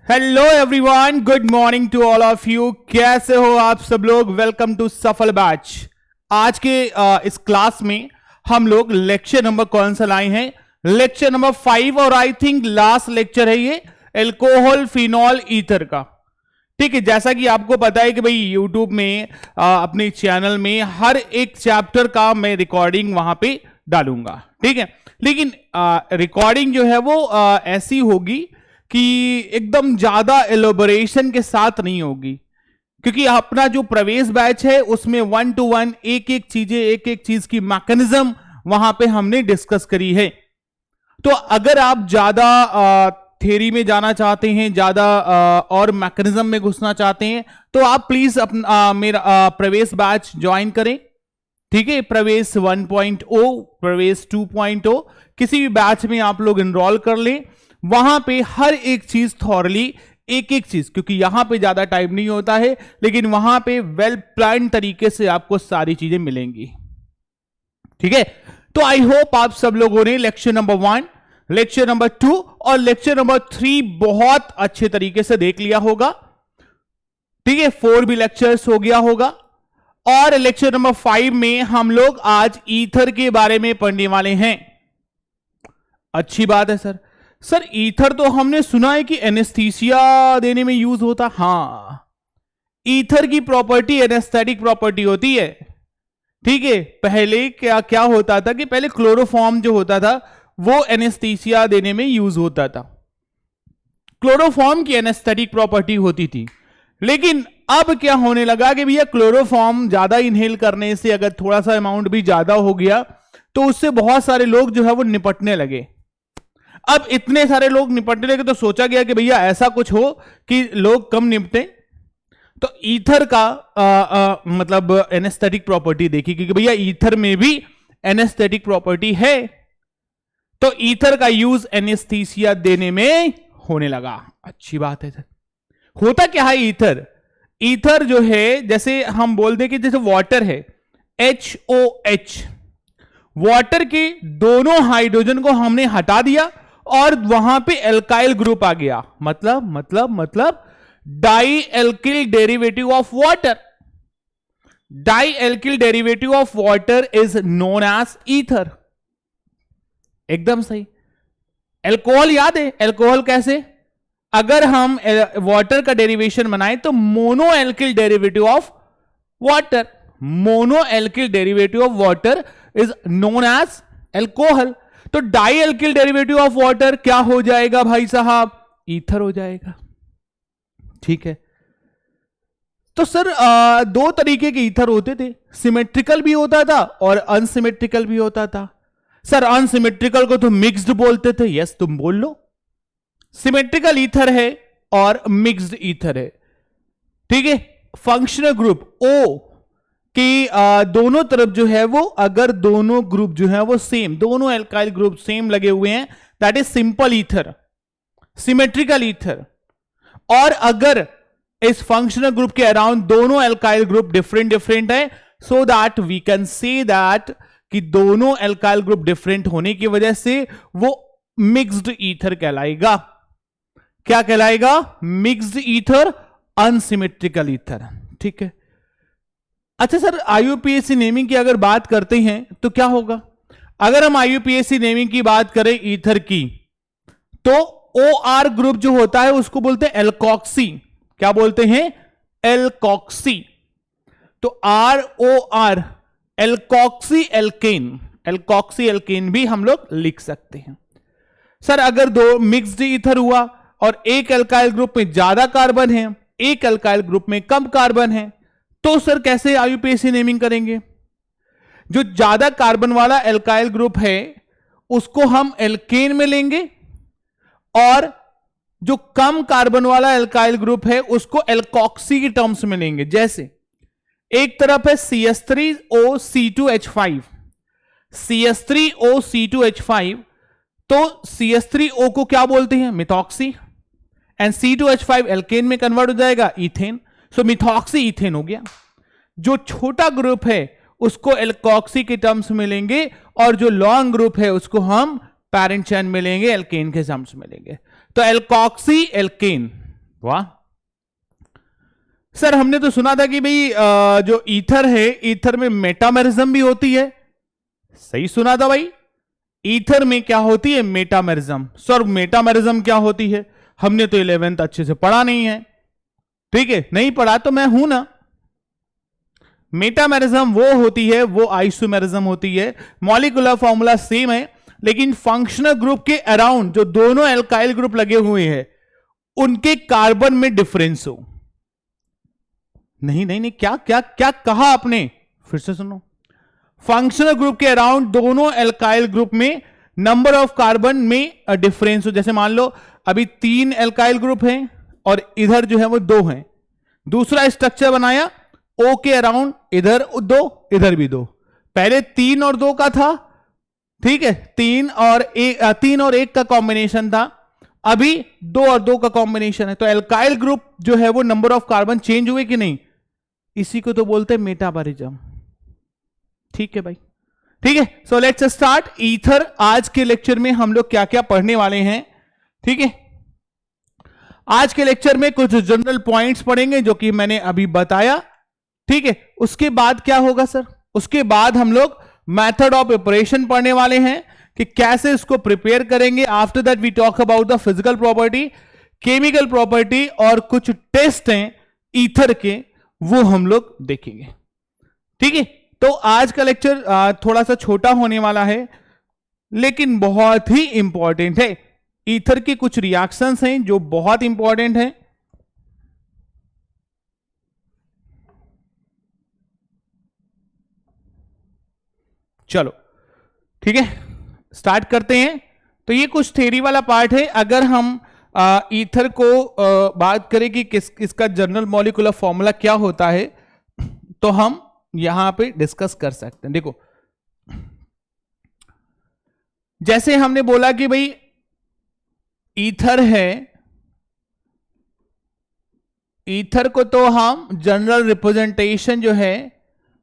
Hello everyone, good morning to all of you. कैसे हो आप सब लोग? Welcome to Safal batch. आज के इस क्लास में हम लोग लेक्चर नंबर कौन सा लाए हैं? लेक्चर नंबर 5 और आई थिंक लास्ट लेक्चर है ये एल्कोहल फिनॉल ईथर का। ठीक है, जैसा कि आपको पता है कि भाई यूट्यूब में अपने चैनल में हर एक चैप्टर का मैं रिकॉर्डिंग वहां पे डालूंगा। ठीक है, लेकिन रिकॉर्डिंग जो है वो ऐसी होगी कि एकदम ज्यादा एलोबरेशन के साथ नहीं होगी, क्योंकि अपना जो प्रवेश बैच है उसमें 1 to 1 एक एक चीज की मैकेनिज्म वहां पे हमने डिस्कस करी है। तो अगर आप ज्यादा थ्योरी में जाना चाहते हैं, ज्यादा और मैकेनिज्म में घुसना चाहते हैं, तो आप प्लीज अपना मेरा प्रवेश बैच ज्वाइन करें। ठीक है, प्रवेश 1.0, प्रवेश 2.0 किसी भी बैच में आप लोग इनरोल कर लें। वहां पे हर एक चीज थॉरली एक चीज, क्योंकि यहां पे ज्यादा टाइम नहीं होता है, लेकिन वहां पे वेल प्लान तरीके से आपको सारी चीजें मिलेंगी। ठीक है, तो आई होप आप सब लोगों ने लेक्चर नंबर 1, लेक्चर नंबर 2 और लेक्चर नंबर 3 बहुत अच्छे तरीके से देख लिया होगा। ठीक है, 4 भी लेक्चर्स हो गया होगा। और लेक्चर नंबर 5 में हम लोग आज ईथर के बारे में पढ़ने वाले हैं। अच्छी बात है सर ईथर तो हमने सुना है कि एनेस्थीसिया देने में यूज होता। हाँ, ईथर की प्रॉपर्टी एनेस्थेटिक प्रॉपर्टी होती है। ठीक है, पहले क्या होता था कि पहले क्लोरोफॉर्म जो होता था वो एनेस्थीसिया देने में यूज होता था। क्लोरोफॉर्म की एनेस्थेटिक प्रॉपर्टी होती थी, लेकिन अब क्या होने लगा कि भैया क्लोरोफॉर्म ज्यादा इनहेल करने से अगर थोड़ा सा अमाउंट भी ज्यादा हो गया तो उससे बहुत सारे लोग जो है वो निपटने लगे। अब इतने सारे लोग निपटने लगे तो सोचा गया कि भैया ऐसा कुछ हो कि लोग कम निपटे, तो ईथर का मतलब एनेस्थेटिक प्रॉपर्टी देखी, क्योंकि भैया ईथर में भी एनेस्थेटिक प्रॉपर्टी है, तो ईथर का यूज एनेस्थीसिया देने में होने लगा। अच्छी बात है सर। होता क्या है ईथर? ईथर जो है, जैसे हम बोल दें कि जैसे वाटर है HOH, वाटर के दोनों हाइड्रोजन को हमने हटा दिया और वहां पे एल्काइल ग्रुप आ गया। मतलब di alkyl derivative of water. Di alkyl derivative of water is known as ether. एकदम सही। एल्कोहल याद है? एल्कोहल कैसे? अगर हम वाटर का डेरिवेशन बनाए तो mono alkyl derivative of water, mono alkyl derivative of water is known as alcohol. तो di alkyl derivative of water क्या हो जाएगा भाई साहब? ईथर हो जाएगा। ठीक है, तो सर दो तरीके के ईथर होते थे, सिमेट्रिकल भी होता था और अनसिमेट्रिकल भी होता था। सर अनसिमेट्रिकल को तो मिक्स्ड बोलते थे। यस, तुम बोल लो। सिमेट्रिकल ईथर है और मिक्स्ड ईथर है। ठीक है, फंक्शनल ग्रुप O कि दोनों तरफ जो है वो, अगर दोनों ग्रुप जो है वो सेम, दोनों एल्काइल ग्रुप सेम लगे हुए हैं, that is simple ether, symmetrical ether. और अगर इस फंक्शनल ग्रुप के अराउंड दोनों एल्काइल ग्रुप डिफरेंट है, so that we can say that कि दोनों एल्काइल ग्रुप डिफरेंट होने की वजह से वो मिक्स्ड ईथर कहलाएगा। क्या कहलाएगा? Mixed ether, unsymmetrical ether. ठीक है। अच्छा सर, IUPAC नेमिंग की अगर बात करते हैं तो क्या होगा? अगर हम IUPAC नेमिंग की बात करें ईथर की, तो OR ग्रुप जो होता है उसको बोलते हैं एल्कॉक्सी। क्या बोलते हैं? एल्कॉक्सी। तो ROR alkoxy alkane, alkoxy alkane भी हम लोग लिख सकते हैं। सर अगर दो मिक्स्ड ईथर हुआ और एक एल्काइल ग्रुप में ज्यादा कार्बन है, एक एल्काइल ग्रुप में कम कार्बन है, तो सर कैसे IUPAC नेमिंग करेंगे? जो ज्यादा कार्बन वाला एल्काइल ग्रुप है उसको हम एल्केन में लेंगे, और जो कम कार्बन वाला एल्काइल ग्रुप है उसको एल्कॉक्सी की टर्म्स में लेंगे। जैसे एक तरफ है CH3OC2H5, CH3OC2H5, तो CH3O को क्या बोलते हैं? मिथॉक्सी, एंड C2H5 एल्केन में कन्वर्ट हो जाएगा इथेन, सो मिथॉक्सी इथेन हो गया। जो छोटा ग्रुप है उसको एल्कॉक्सी के टर्म्स में लेंगे, और जो लॉन्ग ग्रुप है उसको हम पैरेंट चेन में लेंगे, एल्केन के टर्म्स में लेंगे। तो एल्कॉक्सी एल्केन, वाह सर, हमने तो सुना था कि भाई जो ईथर है, ईथर में मेटामेरिज्म भी होती है। सही सुना था भाई, ईथर में क्या होती है? मेटामेरिज्म। सर मेटामेरिज्म क्या होती है? हमने तो 11th अच्छे से पढ़ा नहीं है। ठीक है, नहीं पढ़ा तो मैं हूं ना। मेटामेरिज्म वो होती है, वो आइसोमेरिज्म होती है। मॉलिक्यूलर फॉर्मूला सेम है, लेकिन फंक्शनल ग्रुप के अराउंड जो दोनों एल्काइल ग्रुप लगे हुए हैं उनके कार्बन में डिफरेंस हो। नहीं नहीं नहीं, क्या क्या क्या कहा आपने? फिर से सुनो। फंक्शनल ग्रुप के अराउंड दोनों एल्काइल ग्रुप में नंबर ऑफ कार्बन में डिफरेंस हो। जैसे मान लो अभी 3 एल्काइल ग्रुप हैं और इधर जो है वो 2 हैं। दूसरा स्ट्रक्चर बनाया O के अराउंड, इधर 2 इधर भी 2। पहले 3 और 2 का था, ठीक है, 3 और 1 का कॉम्बिनेशन था, अभी 2 और 2 का कॉम्बिनेशन है। तो एल्काइल ग्रुप जो है वो नंबर ऑफ कार्बन चेंज हुए कि नहीं? इसी को तो बोलते हैं मेटामेरिज्म। ठीक है भाई, ठीक है। So let's start ether. आज के लेक्चर में हम लोग क्या क्या पढ़ने वाले हैं? ठीक है, आज के लेक्चर में कुछ जनरल पॉइंट्स पढ़ेंगे जो कि मैंने अभी बताया। ठीक है, उसके बाद क्या होगा सर? उसके बाद हम लोग मेथड ऑफ प्रिपरेशन पढ़ने वाले हैं कि कैसे इसको प्रिपेयर करेंगे। After that we talk about the physical property, chemical property और कुछ टेस्ट हैं ईथर के, वो हम लोग देखेंगे। ठीक है, तो आज का लेक्चर थोड़ा सा छोटा होने वाला है लेकिन बहुत ही इंपॉर्टेंट है। ईथर के कुछ रिएक्शंस हैं जो बहुत इंपॉर्टेंट हैं। चलो ठीक है, स्टार्ट करते हैं। तो ये कुछ थ्योरी वाला पार्ट है। अगर हम ईथर को बात करें कि इसका जनरल मॉलिक्यूलर फॉर्मूला क्या होता है, तो हम यहां पे डिस्कस कर सकते हैं। देखो, जैसे हमने बोला कि भाई ईथर है, ईथर को तो हम जनरल रिप्रेजेंटेशन जो है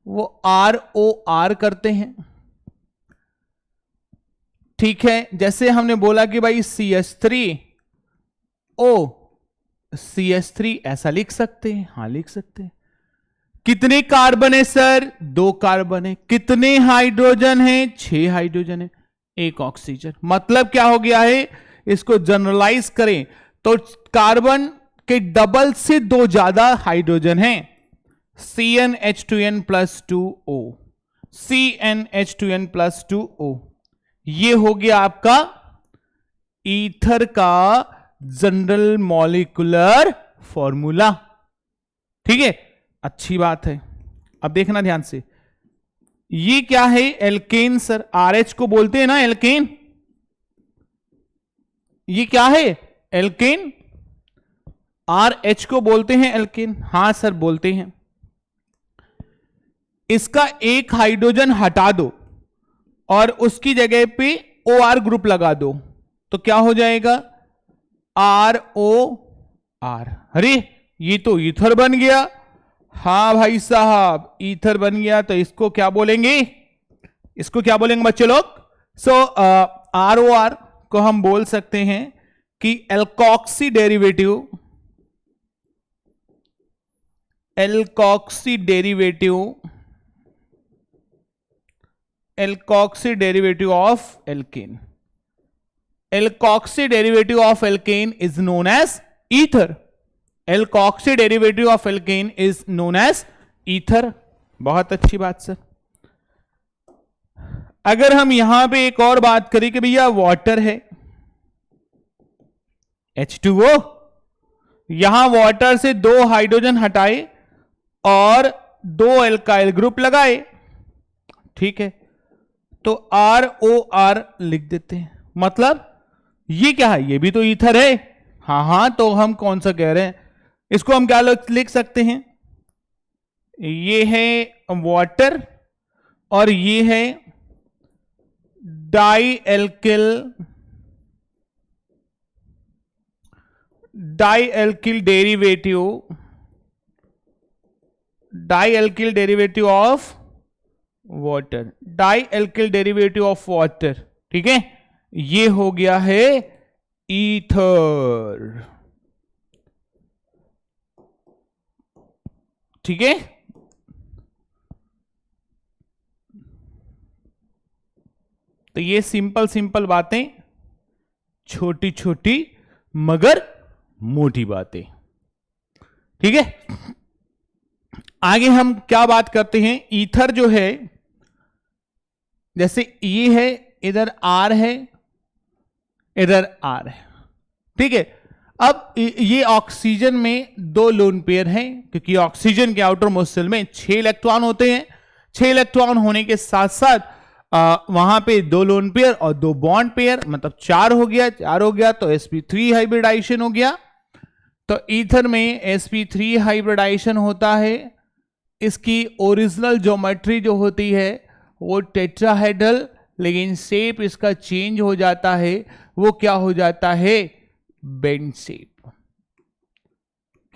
वो ROR करते हैं। ठीक है, जैसे हमने बोला कि भाई CH3O CH3 ऐसा लिख सकते हैं। हाँ लिख सकते हैं। कितने कार्बन है सर? 2 कार्बन है। कितने हाइड्रोजन है? 6 हाइड्रोजन है, 1 ऑक्सीजन। मतलब क्या हो गया है? इसको जनरलाइज करें तो कार्बन के डबल से 2 ज्यादा हाइड्रोजन हैं। CnH2n+2O, CnH2n+2O। ये हो गया आपका ईथर का जनरल मॉलिक्यूलर फॉर्मूला। ठीक है, अच्छी बात है। अब देखना ध्यान से, ये क्या है? Alkene sir. RH को बोलते हैं ना एल्केन। ये क्या है? एल्केन। RH को बोलते हैं एल्केन। हां सर बोलते हैं। इसका एक हाइड्रोजन हटा दो और उसकी जगह पे OR ग्रुप लगा दो तो क्या हो जाएगा? ROR। अरे ये तो ईथर बन गया। हाँ भाई साहब, ईथर बन गया। तो इसको क्या बोलेंगे? इसको क्या बोलेंगे बच्चे लोग? सो ROR को हम बोल सकते हैं कि alkoxy derivative of alkane. Alkoxy derivative of alkane is known as ether. Alkoxy derivative of alkane is known as ether. बहुत अच्छी बात सर। अगर हम यहां पे एक और बात करें कि भैया वाटर है, H2O, यहां वाटर से 2 हाइड्रोजन हटाए और 2 एल्काइल ग्रुप लगाए। ठीक है, तो ROR लिख देते हैं। मतलब ये क्या है? ये भी तो ईथर है। हाँ, तो हम कौन सा कह रहे हैं? इसको हम क्या लिख सकते हैं? ये है वाटर और ये है dialkyl derivative of water. Dialkyl derivative of water. ठीक है, ये हो गया है ईथर। ठीक है। तो ये सिंपल सिंपल बातें, छोटी छोटी मगर मोटी बातें, ठीक है। आगे हम क्या बात करते हैं, ईथर जो है, जैसे ये है, इधर आर है, इधर आर है, ठीक है। अब ये ऑक्सीजन में 2 लोन पेयर हैं, क्योंकि ऑक्सीजन के आउटर मोस्ट शेल में 6 इलेक्ट्रॉन होते हैं। 6 इलेक्ट्रॉन होने के साथ साथ वहां पे 2 लोन पेयर और 2 बॉन्ड पेयर, मतलब 4 हो गया। 4 हो गया तो sp3 हाइब्रिडाइजेशन हो गया। तो ईथर में sp3 हाइब्रिडाइजेशन होता है। इसकी ओरिजिनल ज्योमेट्री जो होती है वो टेट्राहेड्रल, लेकिन शेप इसका चेंज हो जाता है। वो क्या हो जाता है, बेंड शेप।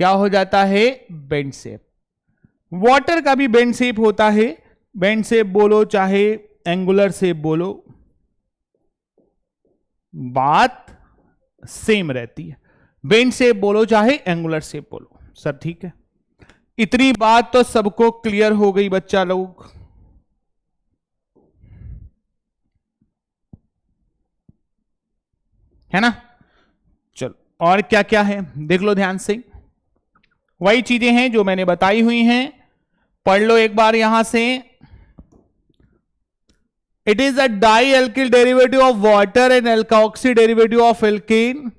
क्या हो जाता है, बेंड शेप। वाटर का भी बेंड शेप होता है। बेंड शेप बोलो चाहे एंगुलर शेप बोलो, बात सेम रहती है। बेंड शेप बोलो चाहे एंगुलर शेप बोलो, सर ठीक है। इतनी बात तो सबको क्लियर हो गई बच्चा लोग, है ना। चलो और क्या क्या है देख लो ध्यान से। वही चीजें हैं जो मैंने बताई हुई हैं, पढ़ लो एक बार यहां से। It is a dialkyl derivative of water and alkoxy derivative of alkane,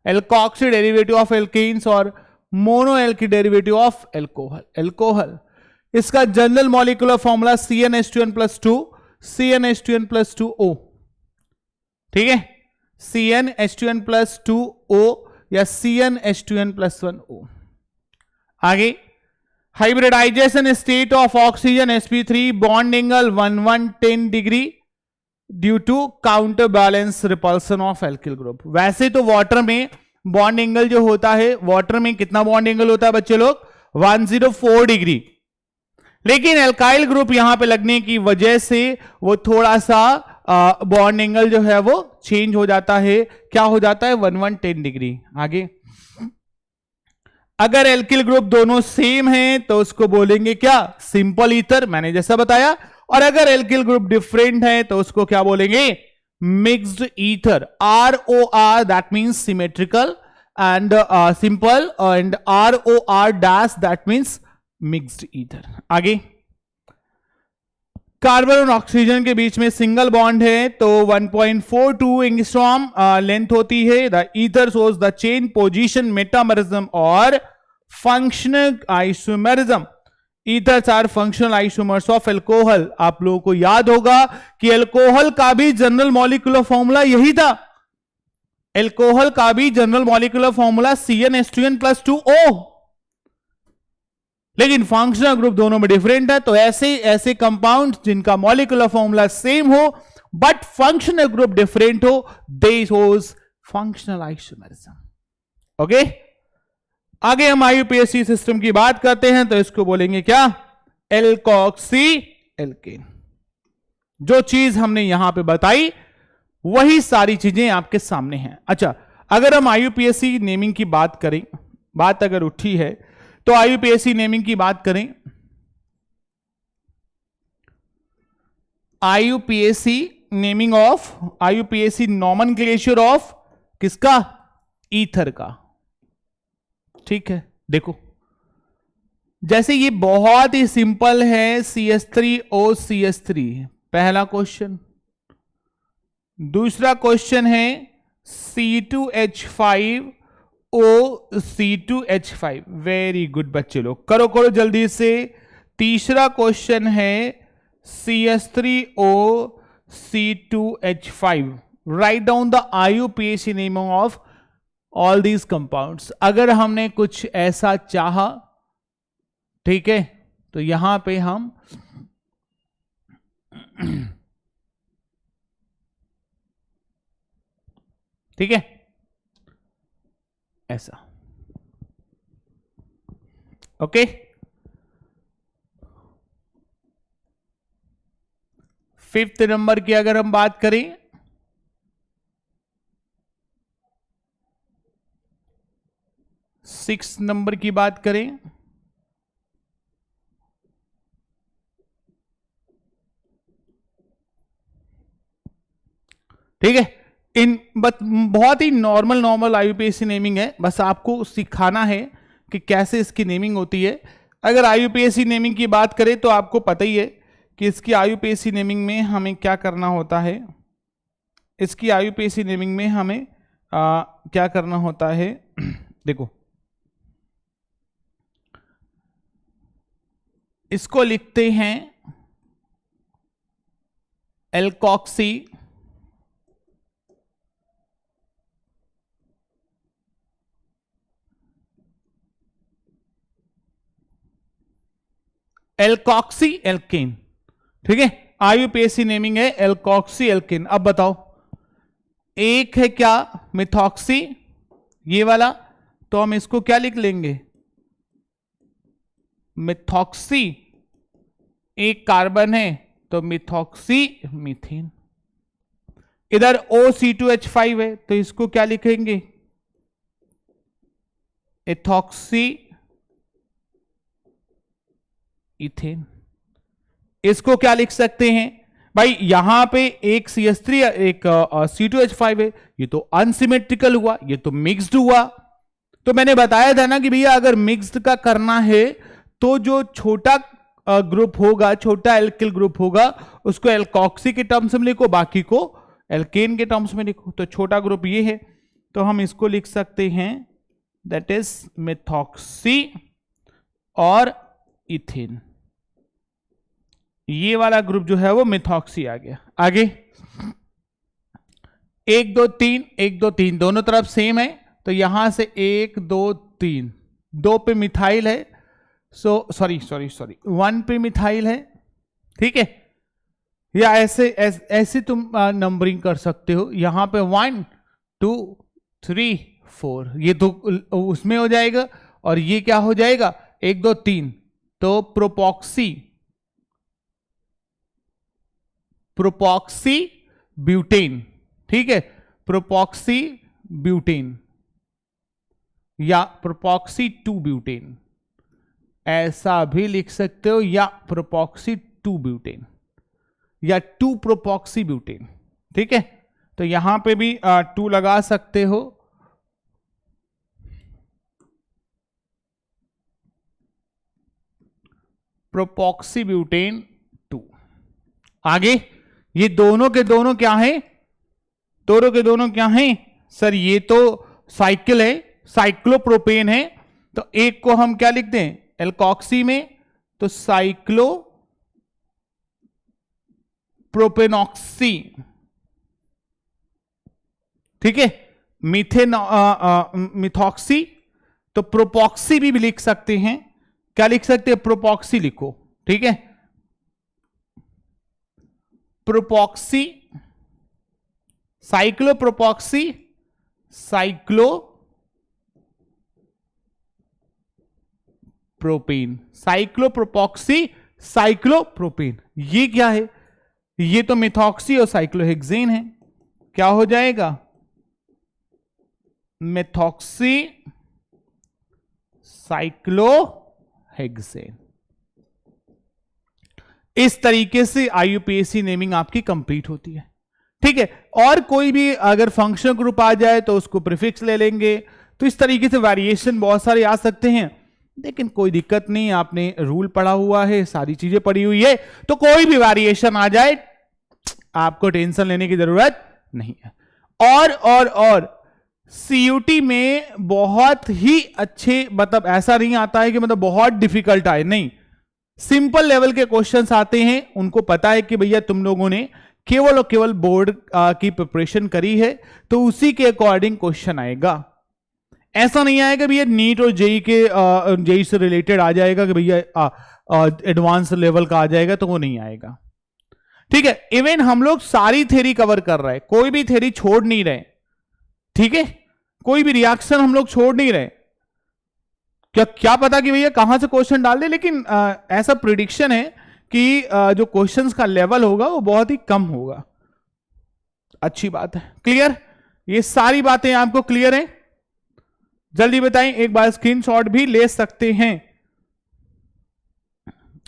alkoxy derivative of alkanes और monoalkyl derivative of alcohol. alcohol इसका general molecular formula CnH2n+2 CnH2n+2O, ठीक है। CnH2n+2O या CnH2n+1O। आगे hybridization state of oxygen sp3 bond angle 1110 degree due to counter balance repulsion of alkyl group. वैसे तो water में bond angle जो होता है, वाटर में कितना बॉन्ड एंगल होता है बच्चे लोग, 104 डिग्री, लेकिन एल्काइल ग्रुप यहां पे लगने की वजह से वो थोड़ा सा बॉन्ड एंगल जो है वो चेंज हो जाता है। क्या हो जाता है, 1110 डिग्री। आगे अगर एल्किल ग्रुप दोनों सेम हैं तो उसको बोलेंगे क्या, सिंपल ईथर, मैंने जैसा बताया। और अगर एल्किल ग्रुप डिफरेंट है तो उसको क्या बोलेंगे, mixed ether. ROR that means symmetrical and simple, and ROR dash that means mixed ether. आगे कार्बन और ऑक्सीजन के बीच में सिंगल बॉन्ड है तो 1.42 एंगस्ट्रॉम लेंथ होती है। The ether shows the chain position metamerism और functional isomerism. Ethers are functional isomers of alcohol. आप लोगों को याद होगा कि एल्कोहल का भी जनरल मॉलिक्यूलर फॉर्मूला यही था। एल्कोहल का भी जनरल मॉलिक्यूलर फॉर्मूला CnH2n+2O, लेकिन फंक्शनल ग्रुप दोनों में डिफरेंट है। तो ऐसे ऐसे कंपाउंड जिनका मॉलिक्यूलर फॉर्मूला सेम हो बट फंक्शनल ग्रुप डिफरेंट हो, दे शोज फंक्शनल आइसोमेरिज्म। ओके, आगे हम IUPAC सिस्टम की बात करते हैं तो इसको बोलेंगे क्या, एल्कोक्सी एल्केन। जो चीज हमने यहां पे बताई वही सारी चीजें आपके सामने हैं। अच्छा, अगर हम IUPAC नेमिंग की बात करें, बात अगर उठी है तो IUPAC नेमिंग की बात करें। IUPAC naming of, IUPAC nomenclature of किसका, ईथर का। ठीक है, देखो जैसे ये बहुत ही सिंपल है, CH3OCH3 पहला क्वेश्चन। दूसरा क्वेश्चन है C2H5OC2H5। वेरी गुड बच्चे लोग, करो करो जल्दी से। तीसरा क्वेश्चन है CH3OC2H5। Write down the IUPAC naming of all these compounds. अगर हमने कुछ ऐसा चाहा, ठीक है, तो यहां पे हम ठीक है ऐसा, ओके। फिफ्थ नंबर की अगर हम बात करें, सिक्स नंबर की बात करें, ठीक है, इन बस बहुत ही नॉर्मल आईयूपीएसी नेमिंग है, बस आपको सिखाना है कि कैसे इसकी नेमिंग होती है। अगर आईयूपीएसी नेमिंग की बात करें तो आपको पता ही है कि इसकी आईयूपीएसी नेमिंग में हमें क्या करना होता है। इसकी आईयूपीएसी नेमिंग में हमें क्या करना होता है देखो, इसको लिखते हैं एल्कॉक्सी एल्कॉक्सी एल्केन। ठीक है, आईयूपीएसी नेमिंग है एल्कॉक्सी एल्केन। अब बताओ, एक है क्या मिथॉक्सी, ये वाला, तो हम इसको क्या लिख लेंगे मिथॉक्सी। एक कार्बन है तो मिथॉक्सी मीथेन। इधर OC2H5 है तो इसको क्या लिखेंगे एथॉक्सी इथेन। इसको क्या लिख सकते हैं भाई, यहां पे एक CH3 एक C2H5 है, ये तो अनसिमेट्रिकल हुआ, ये तो मिक्स्ड हुआ। तो मैंने बताया था ना कि भैया अगर मिक्स्ड का करना है तो जो छोटा ग्रुप होगा, छोटा एल्किल ग्रुप होगा, उसको एल्कॉक्सी के टर्म्स में लिखो, बाकी को एल्केन के टर्म्स में लिखो। तो छोटा ग्रुप ये है तो हम इसको लिख सकते हैं दैट इज मिथॉक्सी और इथेन। ये वाला ग्रुप जो है वो मिथॉक्सी आ गया। आगे 1 2 3 1 2 3 दोनों तरफ सेम है, तो यहां से 1 2 3, 2 पे मिथाइल है, सॉरी 1 पे मिथाइल है। ठीक है, या ऐसे तुम नंबरिंग कर सकते हो, यहां पे 1 2 3 4, ये तो उसमें हो जाएगा, और ये क्या हो जाएगा 1 2 3, तो प्रोपॉक्सी ब्यूटेन। ठीक है, प्रोपॉक्सी ब्यूटेन या प्रोपॉक्सी 2 ब्यूटेन, ऐसा भी लिख सकते हो, या प्रोपॉक्सी 2 ब्यूटेन या 2 प्रोपॉक्सी ब्यूटेन। ठीक है, तो यहां पे भी 2 लगा सकते हो। प्रोपॉक्सी ब्यूटेन 2। आगे ये दोनों के दोनों क्या है, दोनों के दोनों क्या हैं सर, ये तो साइकिल है, साइक्लोप्रोपेन है, तो एक को हम क्या लिखते हैं एल्कॉक्सी में, तो साइक्लो प्रोपेनॉक्सी। ठीक है, मिथॉक्सी, तो प्रोपॉक्सी भी लिख सकते हैं, क्या लिख सकते हैं प्रोपॉक्सी लिखो। ठीक है, प्रोपॉक्सी, साइक्लोप्रोपॉक्सी, साइक्लोप्रोपेन, साइक्लोप्रोपॉक्सी साइक्लोप्रोपेन। ये क्या है, ये तो मिथॉक्सी और साइक्लोहेक्सेन है, क्या हो जाएगा मिथॉक्सी साइक्लोहेक्सेन। इस तरीके से आईयूपीएसी नेमिंग आपकी कंप्लीट होती है। ठीक है, और कोई भी अगर फंक्शनल ग्रुप आ जाए तो उसको प्रीफिक्स ले लेंगे। तो इस तरीके से वेरिएशन बहुत सारे आ सकते हैं, लेकिन कोई दिक्कत नहीं, आपने रूल पढ़ा हुआ है, सारी चीजें पढ़ी हुई है, तो कोई भी वेरिएशन आ जाए आपको टेंशन लेने की जरूरत नहीं है। और सीयूटी में बहुत ही अच्छे, मतलब ऐसा नहीं आता है कि मतलब बहुत डिफिकल्ट आए, नहीं, सिंपल लेवल के क्वेश्चंस आते हैं। उनको पता है कि भैया तुम लोगों ने केवल और केवल बोर्ड की प्रिपरेशन करी है, तो उसी के अकॉर्डिंग क्वेश्चन आएगा। ऐसा नहीं आएगा भैया नीट और जेई के जेई से रिलेटेड आ जाएगा कि भैया एडवांस लेवल का आ जाएगा, तो वो नहीं आएगा। ठीक है, इवन हम लोग सारी थ्योरी कवर कर रहे हैं, कोई भी थ्योरी छोड़ नहीं रहे। ठीक है, कोई भी रिएक्शन हम लोग छोड़ नहीं रहे। क्या पता कि भैया कहां से क्वेश्चन डाल दे, लेकिन ऐसा प्रिडिक्शन है कि जो क्वेश्चंस का लेवल होगा वो बहुत ही कम होगा। अच्छी बात है, क्लियर, ये सारी बातें आपको क्लियर हैं? जल्दी बताएं, एक बार स्क्रीनशॉट भी ले सकते हैं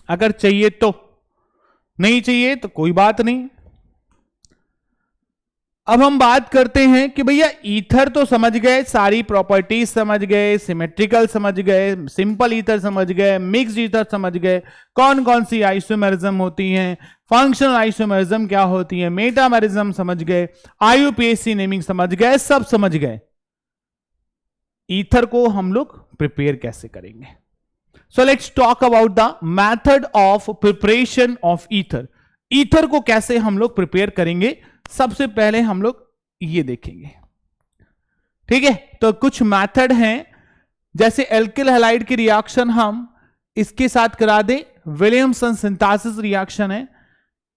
अगर चाहिए तो, नहीं चाहिए तो कोई बात नहीं। अब हम बात करते हैं कि भैया ईथर तो समझ गए, सारी प्रॉपर्टीज समझ गए, सिमेट्रिकल समझ गए, सिंपल ईथर समझ गए, मिक्स्ड ईथर समझ गए, कौन कौन सी आइसोमेरिज्म होती हैं, फंक्शनल आइसोमेरिज्म क्या होती है, मेटामेरिज्म समझ गए, आईयूपीएसी नेमिंग समझ गए, सब समझ गए। ईथर को हम लोग प्रिपेयर कैसे करेंगे? So let's talk about the method of preparation of ether. Ether को कैसे हम लोग प्रिपेयर करेंगे, सबसे पहले हम लोग ये देखेंगे। ठीक है, तो कुछ मेथड हैं, जैसे एल्किल हैलाइड की रिएक्शन हम इसके साथ करा दें, विलियमसन सिंथेसिस रिएक्शन है,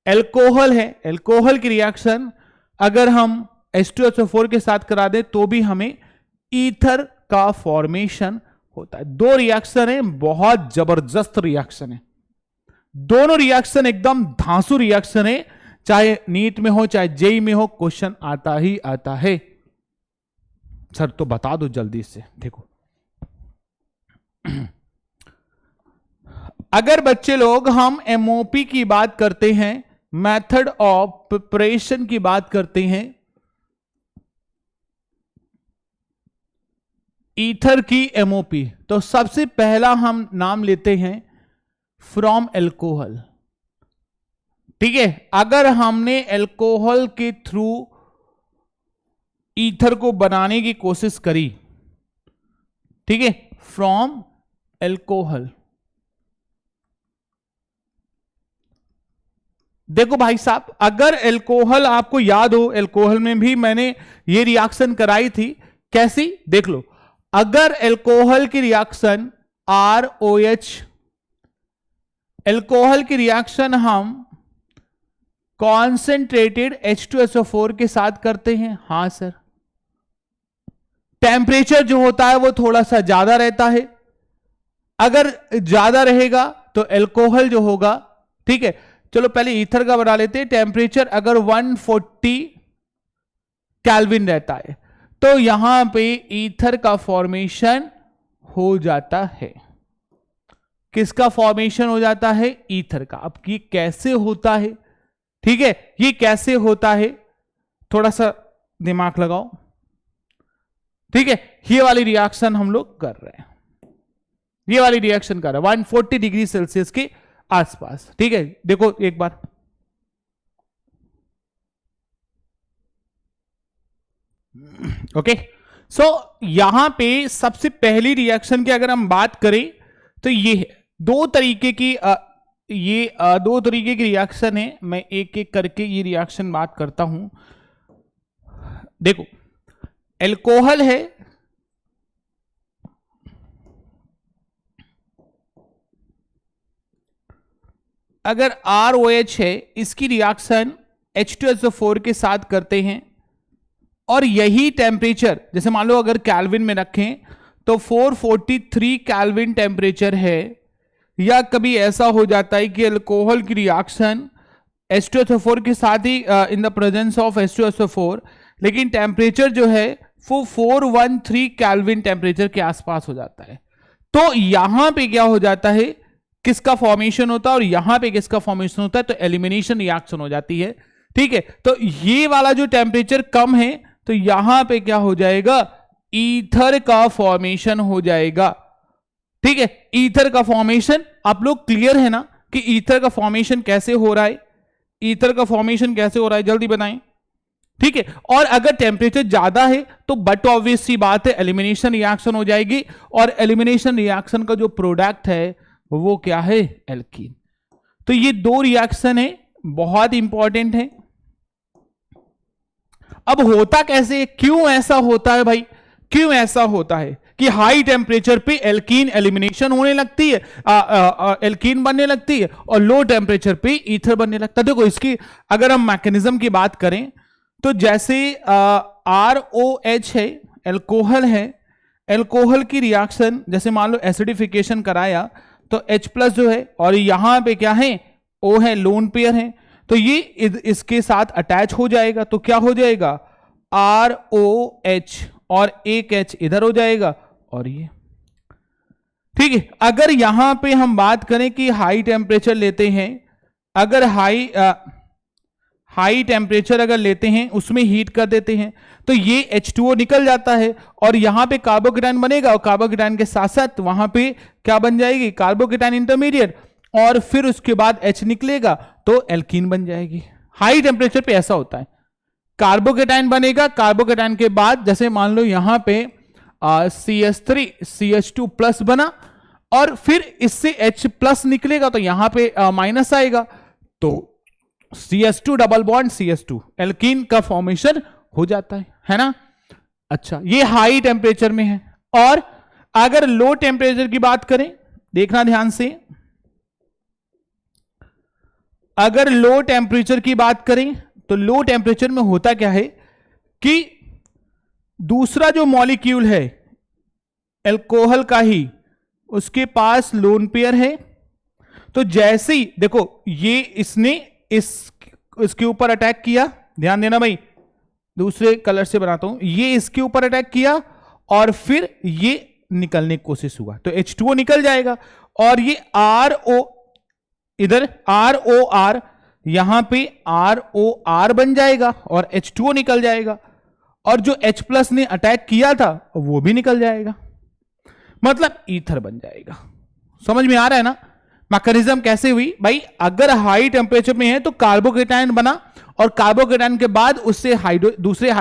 एल्कोहल है, एल्कोहल की रिएक्शन अगर हम H2SO4 के साथ करा दें तो भी हमें ईथर का फॉर्मेशन होता है। दो रिएक्शन है, बहुत जबरदस्त रिएक्शन है, दोनों रिएक्शन एकदम धांसू रिएक्शन है, चाहे नीट में हो चाहे जेई में हो, क्वेश्चन आता ही आता है। सर तो बता दो जल्दी से। देखो अगर बच्चे लोग हम एमओपी की बात करते हैं, मेथड ऑफ प्रिपरेशन की बात करते हैं, ईथर की एमओपी, तो सबसे पहला हम नाम लेते हैं फ्रॉम एल्कोहल। ठीक है, अगर हमने एल्कोहल के थ्रू ईथर को बनाने की कोशिश करी, ठीक है, फ्रॉम एल्कोहल। देखो भाई साहब, अगर एल्कोहल आपको याद हो, एल्कोहल में भी मैंने ये रिएक्शन कराई थी, कैसी देख लो। अगर एल्कोहल की रिएक्शन ROH, एल्कोहल की रिएक्शन हम कॉन्सेंट्रेटेड H2SO4 के साथ करते हैं, हां सर, टेम्परेचर जो होता है वो थोड़ा सा ज्यादा रहता है, अगर ज्यादा रहेगा तो एल्कोहल जो होगा, ठीक है, चलो पहले ईथर का बना लेते हैं। टेम्परेचर अगर 140 केल्विन रहता है तो यहां पे ईथर का फॉर्मेशन हो जाता है। किसका फॉर्मेशन हो जाता है? ईथर का। अब ये कैसे होता है, ठीक है, ये कैसे होता है, थोड़ा सा दिमाग लगाओ। ठीक है, ये वाली रिएक्शन हम लोग कर रहे हैं, ये वाली रिएक्शन कर रहे हैं 140 डिग्री सेल्सियस के आसपास। ठीक है, देखो एक बार, ओके। सो यहां पे सबसे पहली रिएक्शन की अगर हम बात करें तो ये है, दो तरीके की दो तरीके की रिएक्शन है। मैं एक एक करके ये रिएक्शन बात करता हूं। देखो, एल्कोहल है, अगर ROH है, इसकी रिएक्शन H2SO4 के साथ करते हैं और यही टेम्परेचर, जैसे मान लो अगर केल्विन में रखें तो 443 केल्विन टेम्परेचर है, या कभी ऐसा हो जाता है कि अल्कोहल की रिएक्शन H2SO4 के साथ ही in the presence of H2SO4, लेकिन टेम्परेचर जो है वो 413 केल्विन टेम्परेचर के आसपास हो जाता है। तो यहां पे क्या हो जाता है, किसका फॉर्मेशन होता है और यहां पे किसका फॉर्मेशन होता है, तो एलिमिनेशन रिएक्शन हो जाती है। ठीक है, तो ये वाला जो टेम्परेचर कम है तो यहां पे क्या हो जाएगा, ईथर का फॉर्मेशन हो जाएगा। ठीक है, ईथर का फॉर्मेशन, आप लोग क्लियर है ना कि ईथर का फॉर्मेशन कैसे हो रहा है, ईथर का फॉर्मेशन कैसे हो रहा है, जल्दी बताएं। ठीक है, और अगर टेम्परेचर ज्यादा है तो बट ऑब्वियस सी बात है, एलिमिनेशन रिएक्शन हो जाएगी, और एलिमिनेशन रिएक्शन का जो प्रोडक्ट है वो क्या है, एल्कीन। तो ये दो रिएक्शन है, बहुत इंपॉर्टेंट है। अब होता कैसे, क्यों ऐसा होता है भाई, क्यों ऐसा होता है कि हाई टेम्परेचर पे एल्कीन एलिमिनेशन होने लगती है, एल्कीन बनने लगती है, और लो टेम्परेचर पे ईथर बनने लगता है। देखो इसकी अगर हम मैकेनिज्म की बात करें तो जैसे ROH है, एल्कोहल है, एल्कोहल की रिएक्शन जैसे मान लो एसिडिफिकेशन कराया तो H+ जो है, और यहां पे क्या है, O है, लोन पेयर है, तो ये इसके साथ अटैच हो जाएगा, तो क्या हो जाएगा, ROH, और एक H इधर हो जाएगा, और ये। ठीक है, अगर यहां पे हम बात करें कि हाई टेम्परेचर लेते हैं, अगर हाई टेम्परेचर अगर लेते हैं, उसमें हीट कर देते हैं, तो ये H2O निकल जाता है और यहां पे कार्बोकेटाइन बनेगा और कार्बोकेटाइन के साथ साथ वहां पे क्या बन जाएगी, कार्बोकेटाइन इंटरमीडिएट, और फिर उसके बाद H निकलेगा तो एल्कीन बन जाएगी। हाई टेम्परेचर पे ऐसा होता है, कार्बोकेटाइन बनेगा, कार्बोकेटाइन के बाद जैसे मान लो यहां पे CH3 CH2 प्लस बना और फिर इससे H प्लस निकलेगा तो यहां पे माइनस आएगा, तो CH2 double bond CH2 alkene का फॉर्मेशन हो जाता है ना। अच्छा, ये हाई टेम्परेचर में है। और अगर लो टेम्परेचर की बात करें, देखना ध्यान से, अगर लो टेम्परेचर की बात करें तो लो टेम्परेचर में होता क्या है कि दूसरा जो मॉलिक्यूल है अल्कोहल का ही, उसके पास लोन पेयर है, तो जैसे ही देखो ये इसने इसके ऊपर अटैक किया, ध्यान देना भाई, दूसरे कलर से बनाता हूं, ये इसके ऊपर अटैक किया और फिर ये निकलने की कोशिश हुआ तो H2O निकल जाएगा और ये RO इधर ROR, यहां पे ROR बन जाएगा और H2O निकल जाएगा और जो H प्लस ने अटैक किया था वो भी निकल जाएगा, मतलब ईथर बन जाएगा। समझ में आ रहा है ना मैकेनिज्म कैसे हुई भाई। अगर हाई टेम्परेचर में है तो कार्बोकेटाइन बना और कार्बोकेटाइन के बाद उससे दूसरे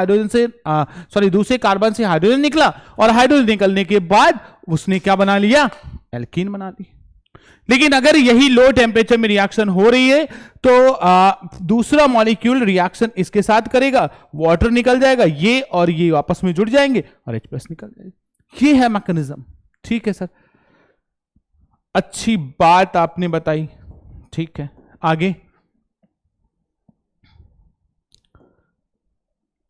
कार्बन से हाइड्रोजन निकला और हाइड्रोजन निकलने के बाद उसने क्या बना लिया, एल्कीन बना ली। लेकिन अगर यही लो टेम्परेचर में रिएक्शन हो रही है तो दूसरा मॉलिक्यूल रिएक्शन इसके साथ करेगा, वाटर निकल जाएगा, ये और ये आपस में जुड़ जाएंगे और H प्लस निकल जाएगा। ये है मैकेनिज्म। ठीक है सर, अच्छी बात आपने बताई। ठीक है, आगे।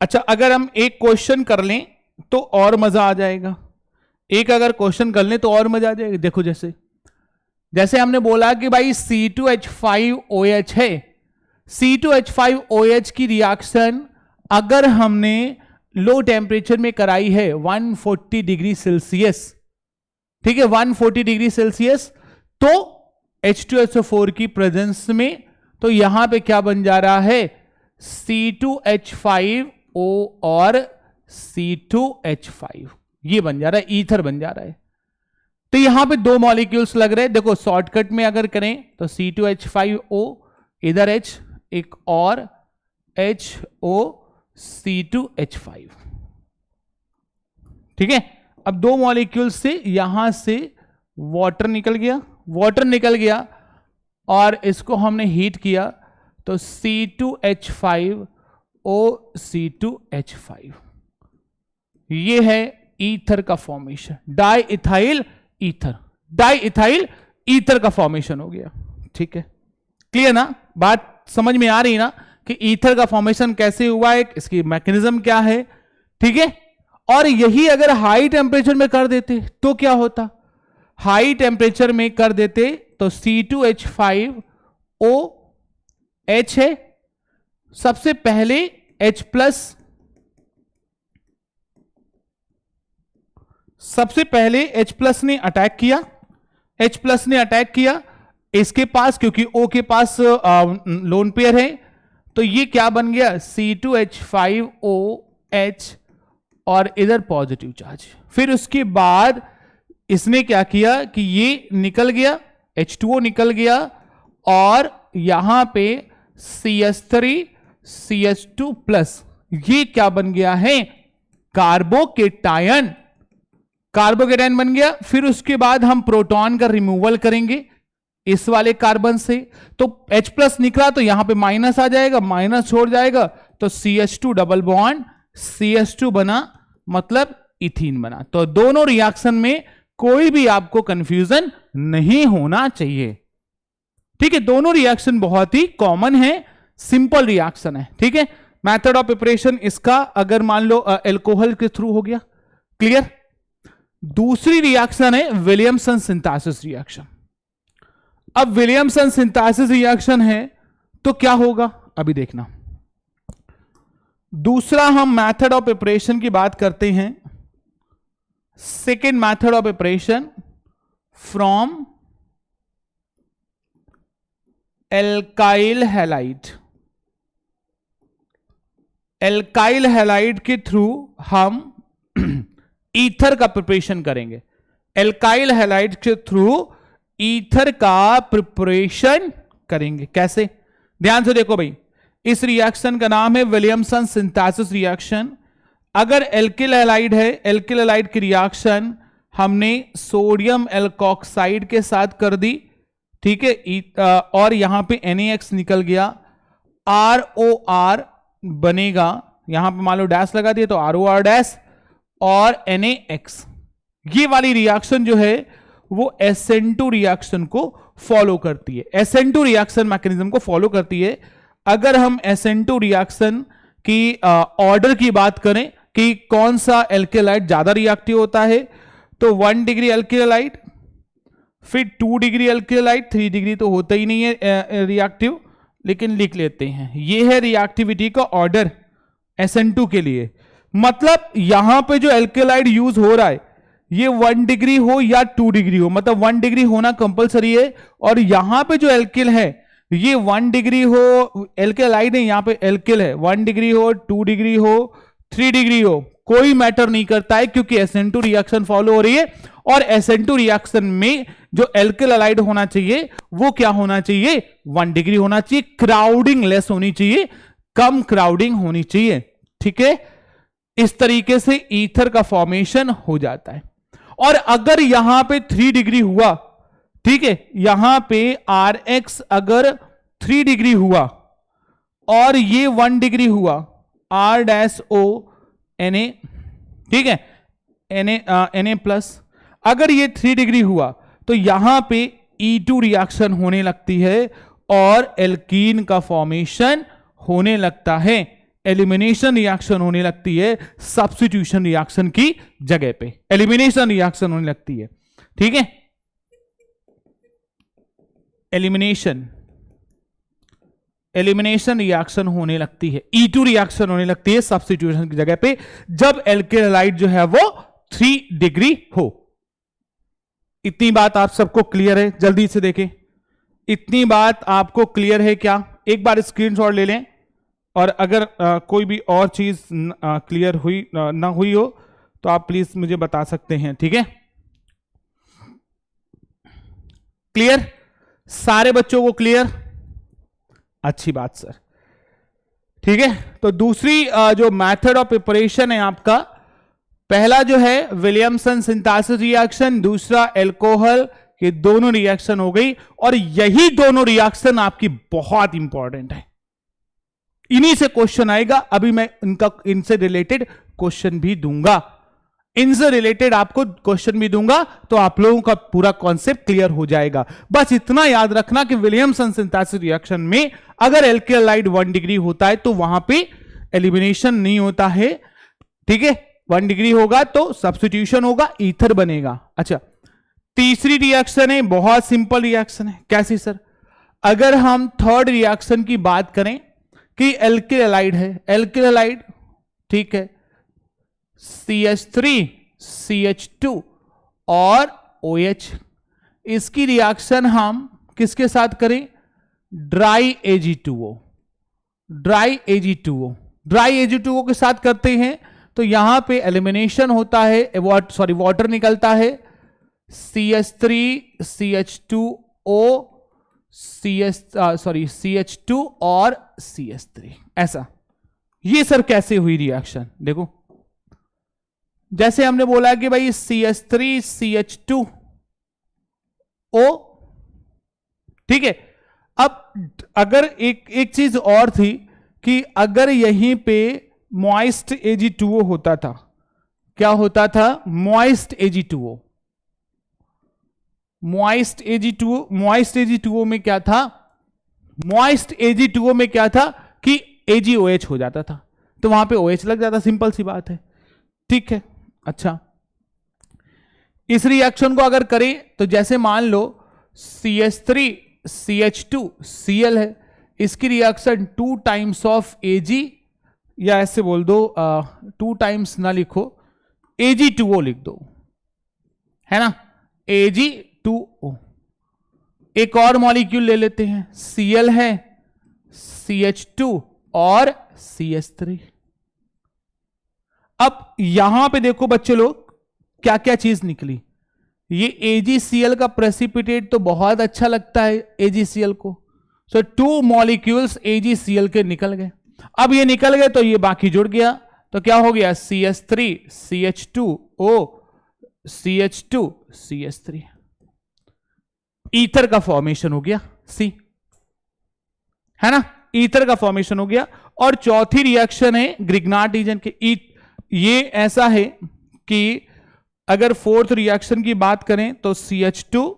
अच्छा, अगर हम एक क्वेश्चन कर लें तो और मजा आ जाएगा। एक अगर क्वेश्चन कर लें तो और मजा आ जाएगा। देखो जैसे हमने बोला कि भाई C2H5OH है, C2H5OH की रिएक्शन अगर हमने लो टेम्परेचर में कराई है 140 डिग्री सेल्सियस, ठीक है, 140 डिग्री सेल्सियस, तो H2SO4 की प्रेजेंस में तो यहां पे क्या बन जा रहा है, C2H5O और C2H5, ये बन जा रहा है, ईथर बन जा रहा है। तो यहां पे दो मॉलिक्यूल्स लग रहे हैं। देखो शॉर्टकट में अगर करें तो C2H5O, इधर H, एक और HO, C2H5। ठीक है, अब दो मॉलिक्यूल से यहां से वाटर निकल गया और इसको हमने हीट किया तो C2H5O C2H5, ये है ईथर का फॉर्मेशन, डाई इथाइल ईथर का फॉर्मेशन हो गया। ठीक है, क्लियर ना, बात समझ में आ रही ना कि ईथर का फॉर्मेशन कैसे हुआ है, इसकी मैकेनिज्म क्या है। ठीक है, और यही अगर हाई टेम्परेचर में कर देते तो क्या होता, हाई टेम्परेचर में कर देते तो C2H5OH है, सबसे पहले H प्लस, सबसे पहले H प्लस ने अटैक किया, इसके पास, क्योंकि O के पास लोन पेयर है, तो ये क्या बन गया, C2H5OH और इधर पॉजिटिव चार्ज। फिर उसके बाद इसने क्या किया कि ये निकल गया, H2O निकल गया और यहां पे CH3 CH2 प्लस, ये क्या बन गया है, कार्बोकेटायन बन गया। फिर उसके बाद हम प्रोटॉन का रिमूवल करेंगे इस वाले कार्बन से, तो H प्लस निकला तो यहां पे माइनस आ जाएगा, माइनस छोड़ जाएगा तो CH2 डबल बॉन्ड CH2 बना, मतलब इथीन बना। तो दोनों रिएक्शन में कोई भी आपको कंफ्यूजन नहीं होना चाहिए। ठीक है, दोनों रिएक्शन बहुत ही कॉमन है, सिंपल रिएक्शन है। ठीक है, मेथड ऑफ प्रिपरेशन इसका अगर मान लो अल्कोहल के थ्रू हो गया, क्लियर। दूसरी रिएक्शन है विलियमसन सिंथेसिस रिएक्शन। अब विलियमसन सिंथेसिस रिएक्शन है तो क्या होगा, अभी देखना। दूसरा हम मेथड ऑफ प्रिपरेशन की बात करते हैं, second method of preparation from alkyl halide. Alkyl halide के थ्रू हम ईथर का प्रिपरेशन करेंगे। एल्काइल हैलाइड के थ्रू ईथर का प्रिपरेशन करेंगे। कैसे? ध्यान से देखो भाई, इस रिएक्शन का नाम है विलियमसन सिंथेसिस रिएक्शन। अगर एल्किल हैलाइड है, एल्किल हैलाइड की रिएक्शन हमने सोडियम एल्कोक्साइड के साथ कर दी, ठीक है, और यहां पे NaX निकल गया, ROR बनेगा, यहां पे मान लो डैश लगा दिया तो ROR डैश और NaX। ये वाली रिएक्शन जो है वो SN2 रिएक्शन को फॉलो करती है, SN2 रिएक्शन मैकेनिज्म को फॉलो करती है। अगर हम SN2 रिएक्शन की ऑर्डर की बात करें कि कौन सा एल्केलाइड ज्यादा रिएक्टिव होता है, तो 1 डिग्री एल्केलाइड, फिर 2 डिग्री एल्केलाइड, 3 डिग्री तो होता ही नहीं है रिएक्टिव, लेकिन लिख लेते हैं। ये है रिएक्टिविटी का ऑर्डर SN2 के लिए। मतलब यहां पे जो एल्केलाइड यूज हो रहा है ये 1 डिग्री हो या 2 डिग्री हो, मतलब 1 डिग्री होना कंपलसरी है। और यहां पे जो एल्किल है ये 1 डिग्री हो, एल्केलाइड है, यहां पे एल्किल है, 1 डिग्री हो, 2 डिग्री हो, 3 डिग्री हो, कोई मैटर नहीं करता है, क्योंकि SN2 रिएक्शन फॉलो हो रही है। और SN2 रिएक्शन में जो एल्किल हैलाइड होना चाहिए वो क्या होना चाहिए? 1 डिग्री होना चाहिए, क्राउडिंग लेस होनी चाहिए, कम क्राउडिंग होनी चाहिए, ठीक है। इस तरीके से ईथर का फॉर्मेशन हो जाता है। और अगर यहां पे 3 डिग्री हुआ, ठीक है, यहां पे RX अगर 3 डिग्री हुआ और ये 1 डिग्री हुआ, R-O Na, ठीक है, Na प्लस, अगर ये 3 डिग्री हुआ तो यहां पे E2 रिएक्शन होने लगती है और एल्कीन का फॉर्मेशन होने लगता है, एलिमिनेशन रिएक्शन होने लगती है सब्स्टिट्यूशन रिएक्शन की जगह पे, एलिमिनेशन रिएक्शन होने लगती है, ठीक है। एलिमिनेशन रिएक्शन होने लगती है, E2 रिएक्शन होने लगती है सब्स्टिट्यूशन की जगह पे, जब एल्किल हैलाइड जो है वो 3 डिग्री हो। इतनी बात आप सबको क्लियर है? जल्दी से देखें, इतनी बात आपको क्लियर है क्या? एक बार स्क्रीनशॉट ले लें, और अगर कोई भी और चीज क्लियर हुई ना हुई हो तो आप प्लीज मुझे बता सकते हैं, ठीक है। क्लियर? सारे बच्चों को क्लियर? अच्छी बात सर, ठीक है। तो दूसरी जो मेथड ऑफ प्रिपरेशन है आपका, पहला जो है विलियमसन सिंथेसिस रिएक्शन, दूसरा अल्कोहल, ये दोनों रिएक्शन हो गई। और यही दोनों रिएक्शन आपकी बहुत इंपॉर्टेंट है, इन्हीं से क्वेश्चन आएगा। अभी मैं इनसे रिलेटेड क्वेश्चन भी दूंगा, इनसे रिलेटेड आपको क्वेश्चन भी दूंगा, तो आप लोगों का पूरा कॉन्सेप्ट क्लियर हो जाएगा। बस इतना याद रखना कि विलियमसन सिंथेसिस रिएक्शन में अगर एल्किल हैलाइड 1 डिग्री होता है तो वहां पे एलिमिनेशन नहीं होता है, ठीक है। 1 डिग्री होगा तो सब्स्टिट्यूशन होगा, ईथर बनेगा। अच्छा, तीसरी रिएक्शन है, बहुत सिंपल रिएक्शन है। कैसी सर? अगर हम थर्ड रिएक्शन की बात करें कि एल्किल हैलाइड है, एल्किल हैलाइड, ठीक है, CH3 CH2 और OH, इसकी रिएक्शन हम किसके साथ करें? Dry Ag2O, dry Ag2O, dry Ag2O के साथ करते हैं तो यहां पे एलिमिनेशन होता है, वाटर निकलता है, CH3 CH2O CH2 और CH3, ऐसा। ये सर कैसे हुई रिएक्शन? देखो, जैसे हमने बोला कि भाई CH3 CH2O, ठीक है। अब अगर एक चीज और थी कि अगर यहीं पे मॉइस्ट Ag2O होता था, क्या होता था? मॉइस्ट Ag2O, मॉइस्ट Ag2O में क्या था? मॉइस्ट Ag2O में क्या था कि AgOH हो जाता था, तो वहां पे OH लग जाता, सिंपल सी बात है, ठीक है। अच्छा, इस रिएक्शन को अगर करें तो जैसे मान लो CH3 CH2 Cl है, इसकी रिएक्शन 2 टाइम्स ऑफ Ag, या ऐसे बोल दो 2 टाइम्स ना लिखो, Ag2O लिख दो, है ना, Ag2O। एक और मॉलिक्यूल ले लेते हैं, Cl है, CH2 और CH3, अब यहां पे देखो बच्चे लोग क्या क्या चीज निकली। ये AgCl का प्रेसिपिटेट तो बहुत अच्छा लगता है AgCl को। सो 2 मॉलिक्यूल्स AgCl के निकल गए। अब ये निकल गए तो ये बाकी जुड़ गया, तो क्या हो गया CH3 CH2O CH2 CH3, ether का फॉर्मेशन हो गया C, है ना, ईथर का फॉर्मेशन हो गया। और चौथी रिएक्शन है ग्रिग्नार्ड रीजन के ये ऐसा है कि अगर फोर्थ रिएक्शन की बात करें तो CH2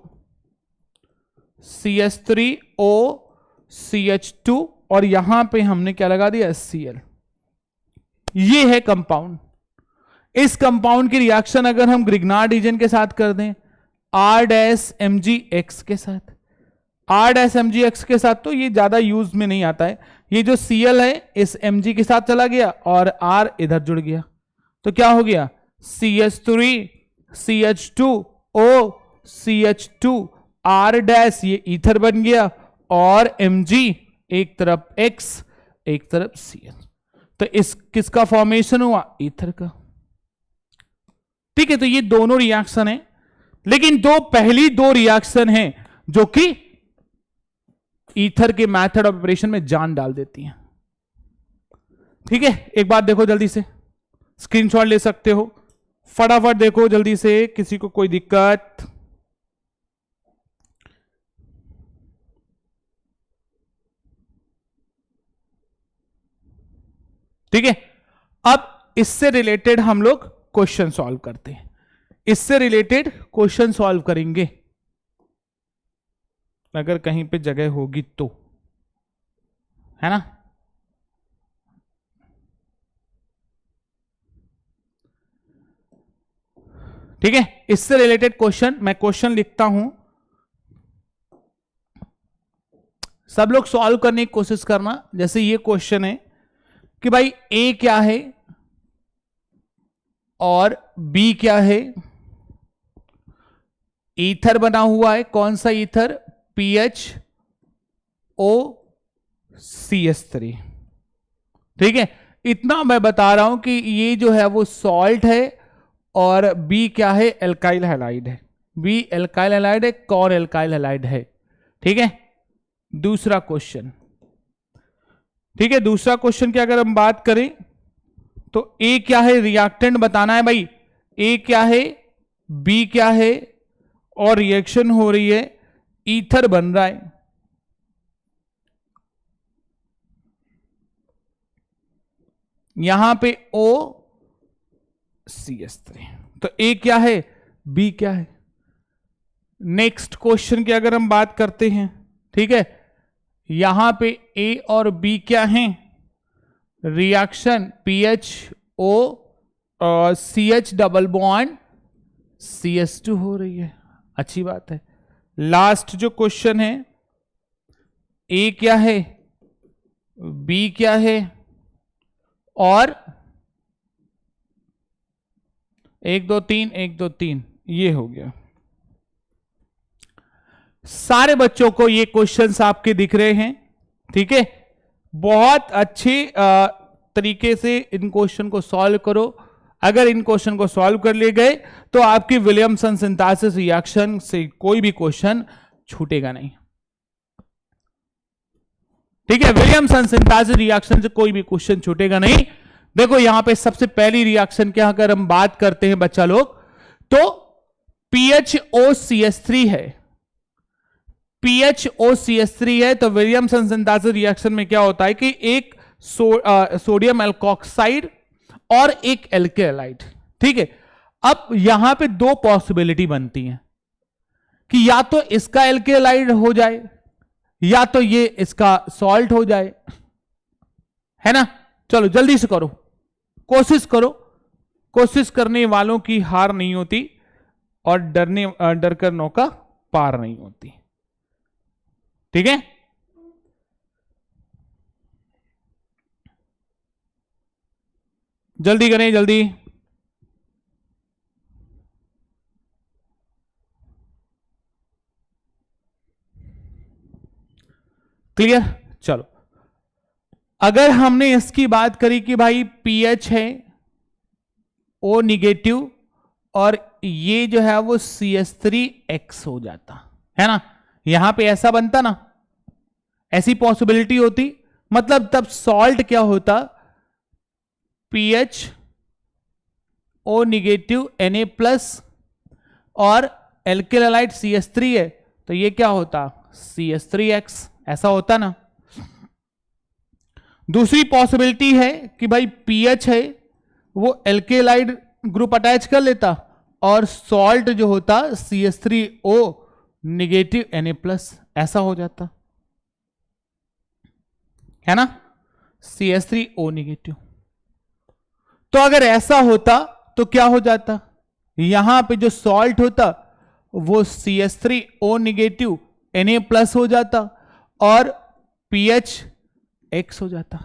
CH3O CH2 और यहां पे हमने क्या लगा दिया Cl। ये है कंपाउंड। इस कंपाउंड की रिएक्शन अगर हम ग्रिग्नार्ड रीजन के साथ कर दें R-MgX के साथ, R-MgX के साथ, तो ये ज्यादा यूज में नहीं आता है। ये जो Cl है इस Mg के साथ चला गया और R इधर जुड़ गया, तो क्या हो गया CH3 CH2O CH2 R-, ये ईथर बन गया और Mg एक तरफ X एक तरफ Cl, तो इस किसका फॉर्मेशन हुआ ईथर का। ठीक है, तो ये दोनों रिएक्शन है, लेकिन पहली दो रिएक्शन है जो कि ईथर के मेथड ऑफ ऑपरेशन में जान डाल देती हैं। ठीक है, एक बात देखो जल्दी से, स्क्रीनशॉट ले सकते हो, फटाफट देखो जल्दी से, किसी को कोई दिक्कत? ठीक है, अब इससे रिलेटेड हम लोग क्वेश्चन सॉल्व करते हैं। इससे रिलेटेड क्वेश्चन सॉल्व करेंगे अगर कहीं पे जगह होगी तो, है ना। ठीक है, इससे रिलेटेड क्वेश्चन, मैं क्वेश्चन लिखता हूं, सब लोग सॉल्व करने की कोशिश करना। जैसे ये क्वेश्चन है कि भाई A क्या है और B क्या है, ईथर बना हुआ है, कौन सा ईथर, PHOCH3। ठीक है, इतना मैं बता रहा हूं कि ये जो है वो सॉल्ट है और B क्या है, एल्काइल हैलाइड है। B एल्काइल हैलाइड है, कौन एल्काइल हैलाइड है। ठीक है, दूसरा क्वेश्चन। ठीक है, दूसरा क्वेश्चन की अगर हम बात करें तो A क्या है, रिएक्टेंट बताना है भाई। A क्या है, B क्या है, और रिएक्शन हो रही है, ईथर बन रहा है। यहां पे OCH3, तो A क्या है, B क्या है। नेक्स्ट क्वेश्चन की अगर हम बात करते हैं, ठीक है, यहां पे A और B क्या हैं, रिएक्शन PHO और CH डबल बॉन्ड CH2 हो रही है, अच्छी बात है। लास्ट जो क्वेश्चन है, A क्या है, B क्या है, और 1 2 3 1 2 3, ये हो गया। सारे बच्चों को ये क्वेश्चंस आपके दिख रहे हैं। ठीक है, बहुत अच्छे तरीके से इन क्वेश्चन को सॉल्व करो। अगर इन क्वेश्चन को सॉल्व कर लिए गए तो आपकी विलियमसन सिंथेसिस रिएक्शन से कोई भी क्वेश्चन छूटेगा नहीं। ठीक है, विलियमसन सिंथेसिस रिएक्शन से कोई भी क्वेश्चन छूटेगा नहीं। देखो यहां पे सबसे पहली रिएक्शन की अगर हम बात करते हैं बच्चा लोग, तो PHOCH3 है। PHOCH3 है तो विलियमसन सिंथेसिस रिएक्शन में क्या होता है कि एक सोडियम एल्कोक्साइड और एक एल्केलाइड। ठीक है, अब यहां पे दो पॉसिबिलिटी बनती हैं कि या तो इसका एल्केलाइड हो जाए या तो ये इसका सॉल्ट हो जाए, है ना। चलो जल्दी से करो, कोशिश करो, कोशिश करने वालों की हार नहीं होती और डर कर नौका पार नहीं होती। ठीक है, जल्दी करें, जल्दी। क्लियर, चलो अगर हमने इसकी बात करी कि भाई पीएच है ओ निगेटिव और ये जो है वो CH3X हो जाता है ना। यहां पे ऐसा बनता ना, ऐसी पॉसिबिलिटी होती, मतलब तब सॉल्ट क्या होता, पीएच ओ निगेटिव Na+ और एल्किल हैलाइड CH3 है तो ये क्या होता, CH3X, ऐसा होता ना। दूसरी पॉसिबिलिटी है कि भाई पीएच है वो एल्केलाइड ग्रुप अटैच कर लेता और सॉल्ट जो होता CH3O निगेटिव Na+, ऐसा हो जाता है ना, CH3O निगेटिव। तो अगर ऐसा होता तो क्या हो जाता, यहां पे जो सॉल्ट होता वो CH3O निगेटिव Na+ हो जाता और pH X हो जाता।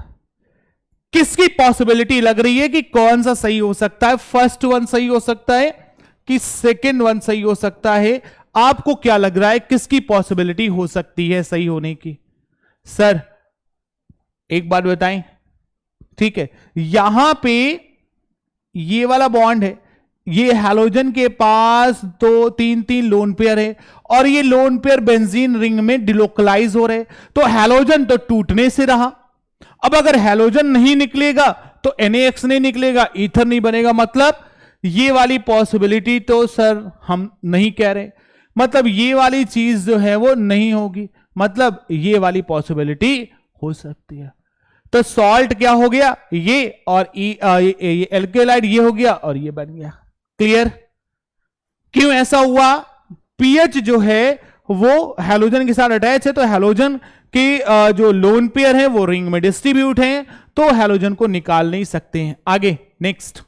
किसकी पॉसिबिलिटी लग रही है कि कौन सा सही हो सकता है, फर्स्ट वन सही हो सकता है कि सेकंड वन सही हो सकता है, आपको क्या लग रहा है किसकी पॉसिबिलिटी हो सकती है सही होने की? सर एक बात बताएं, ठीक है, यहां पे ये वाला बॉन्ड है, ये हैलोजन के पास दो तीन तीन लोन पेयर है और ये लोन पेयर बेंजीन रिंग में डिलोकलाइज हो रहे, तो हैलोजन तो टूटने से रहा। अब अगर हैलोजन नहीं निकलेगा तो NaX नहीं निकलेगा, ईथर नहीं बनेगा, मतलब ये वाली पॉसिबिलिटी तो सर हम नहीं कह रहे, मतलब ये वाली चीज जो है वो नहीं होगी, मतलब ये वाली पॉसिबिलिटी हो सकती है। तो सॉल्ट क्या हो गया, ये और ये एल्केलाइड ये हो गया और ये बन गया। क्लियर? क्यों ऐसा हुआ? पीएच जो है वो हैलोजन के साथ अटैच है, तो हैलोजन के जो लोन पेयर है वो रिंग में डिस्ट्रीब्यूट हैं, तो हैलोजन को निकाल नहीं सकते हैं। आगे नेक्स्ट,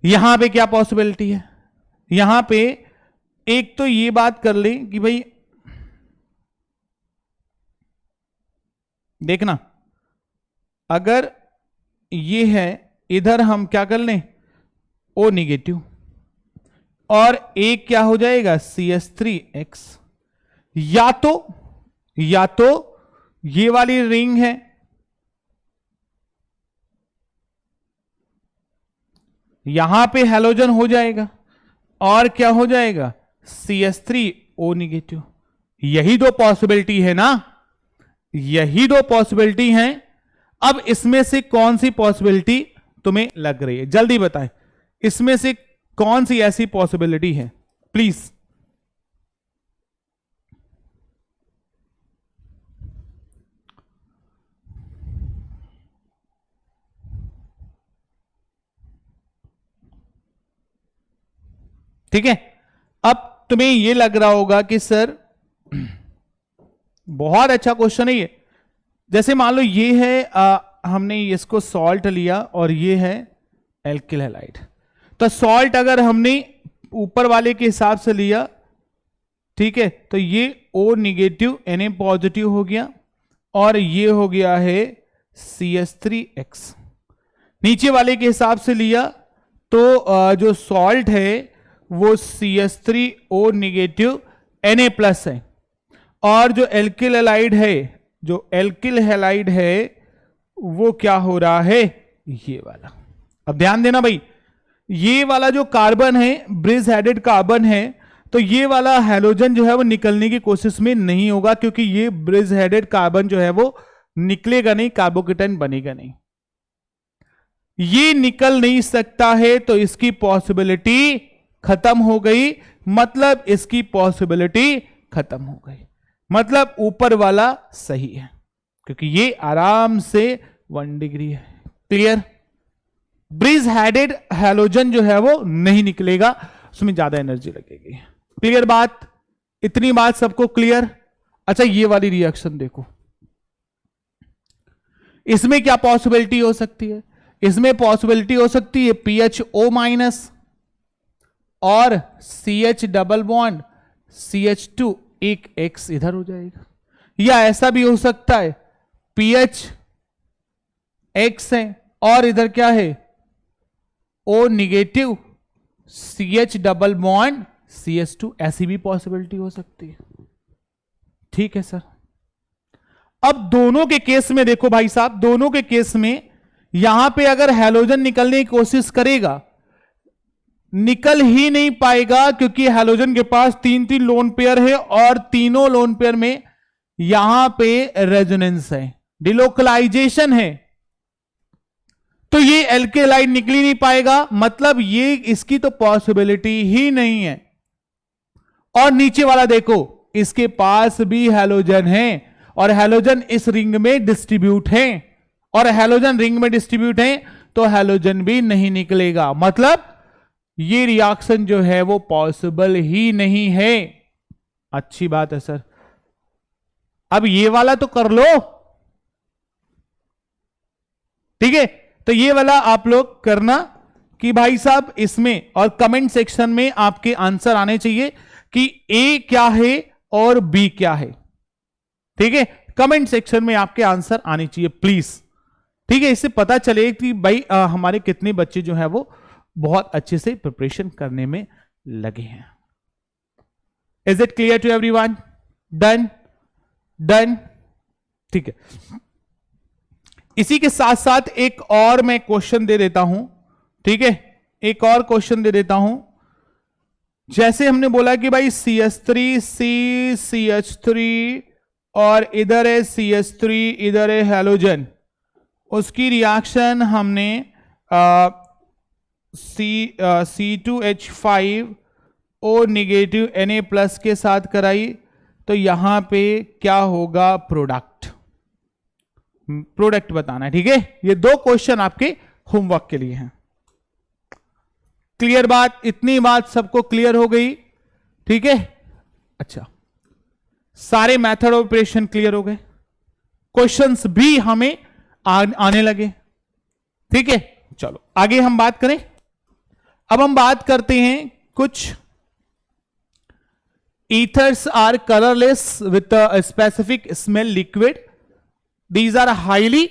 यहां पे क्या पॉसिबिलिटी है, यहां पे एक तो ये बात कर लें कि भाई देखना, अगर ये है इधर हम क्या कर लें O निगेटिव और एक क्या हो जाएगा CH3X, या तो ये वाली रिंग है, यहां पे हैलोजन हो जाएगा और क्या हो जाएगा CH3O निगेटिव। यही दो पॉसिबिलिटी है ना, यही दो पॉसिबिलिटी हैं। अब इसमें से कौन सी पॉसिबिलिटी तुम्हें लग रही है, जल्दी बताएं, इसमें से कौन सी ऐसी पॉसिबिलिटी है प्लीज? ठीक है, अब तुम्हें यह लग रहा होगा कि सर बहुत अच्छा क्वेश्चन है ये। जैसे मान लो ये है हमने इसको सॉल्ट लिया और ये है एल्किल हैलाइड, तो सॉल्ट अगर हमने ऊपर वाले के हिसाब से लिया, ठीक है, तो ये O निगेटिव Na पॉजिटिव हो गया और ये हो गया है CH3X। नीचे वाले के हिसाब से लिया तो जो सॉल्ट है वो CH3O निगेटिव Na+ है और जो एल्किल हैलाइड है, जो एल्किल हैलाइड है वो क्या हो रहा है, ये वाला। अब ध्यान देना भाई, ये वाला जो कार्बन है ब्रिज हेडेड कार्बन है, तो ये वाला हैलोजन जो है वो निकलने की कोशिश में नहीं होगा, क्योंकि ये ब्रिज हेडेड कार्बन जो है वो निकलेगा नहीं, कार्बोकेटाइन बनेगा नहीं, ये निकल नहीं सकता है, तो इसकी पॉसिबिलिटी खत्म हो गई, मतलब इसकी पॉसिबिलिटी खत्म हो गई, मतलब ऊपर वाला सही है, क्योंकि ये आराम से 1 डिग्री है। क्लियर? ब्रिज हेडेड हैलोजन जो है वो नहीं निकलेगा, उसमें ज्यादा एनर्जी लगेगी। क्लियर बात? इतनी बात सबको क्लियर? अच्छा ये वाली रिएक्शन देखो, इसमें क्या पॉसिबिलिटी हो सकती है? इसमें पॉसिबिलिटी हो सकती है PHO- और CH डबल बॉन्ड CH2, एक X इधर हो जाएगा, या ऐसा भी हो सकता है PH X है और इधर क्या है O negative CH double bond CH2, ऐसी भी पॉसिबिलिटी हो सकती है। ठीक है सर। अब दोनों के केस में देखो भाई साहब, दोनों के केस में यहां पे अगर हैलोजन निकलने की कोशिश करेगा, निकल ही नहीं पाएगा, क्योंकि हैलोजन के पास 3 लोन पेयर है और तीनों लोन पेयर में यहां पे रेजोनेंस है, डिलोकलाइजेशन है, तो ये एल्केलाइन निकल ही नहीं पाएगा, मतलब ये इसकी तो पॉसिबिलिटी ही नहीं है। और नीचे वाला देखो, इसके पास भी हैलोजन है और हैलोजन इस रिंग में डिस्ट्रीब्यूट है, और हैलोजन रिंग में डिस्ट्रीब्यूट है तो हैलोजन भी नहीं निकलेगा, मतलब ये रिएक्शन जो है वो पॉसिबल ही नहीं है। अच्छी बात है सर, अब ये वाला तो कर लो, ठीक है, तो ये वाला आप लोग करना कि भाई साहब इसमें, और कमेंट सेक्शन में आपके आंसर आने चाहिए कि ए क्या है और बी क्या है, ठीक है, कमेंट सेक्शन में आपके आंसर आने चाहिए प्लीज, ठीक है, इससे पता चले कि भाई हमारे कितने बच्चे जो है वो बहुत अच्छे से प्रिपरेशन करने में लगे हैं। Is it clear to everyone? Done done, ठीक है। इसी के साथ साथ एक और मैं क्वेश्चन दे देता हूं, ठीक है, एक और क्वेश्चन दे देता हूं। जैसे हमने बोला कि भाई CH3 CH3 और इधर है CH3, इधर है हैलोजन, उसकी रिएक्शन हमने C2H5O नेगेटिव Na+ के साथ कराई, तो यहां पे क्या होगा? प्रोडक्ट बताना है, ठीक है। ये 2 क्वेश्चन आपके होमवर्क के लिए हैं। क्लियर बात? इतनी बात सबको क्लियर हो गई, ठीक है। अच्छा, सारे मेथड ऑफ ऑपरेशन क्लियर हो गए, क्वेश्चंस भी हमें आने लगे, ठीक है। चलो आगे हम बात करें। अब हम बात करते हैं कुछ ethers are colorless with a specific smell liquid. These are highly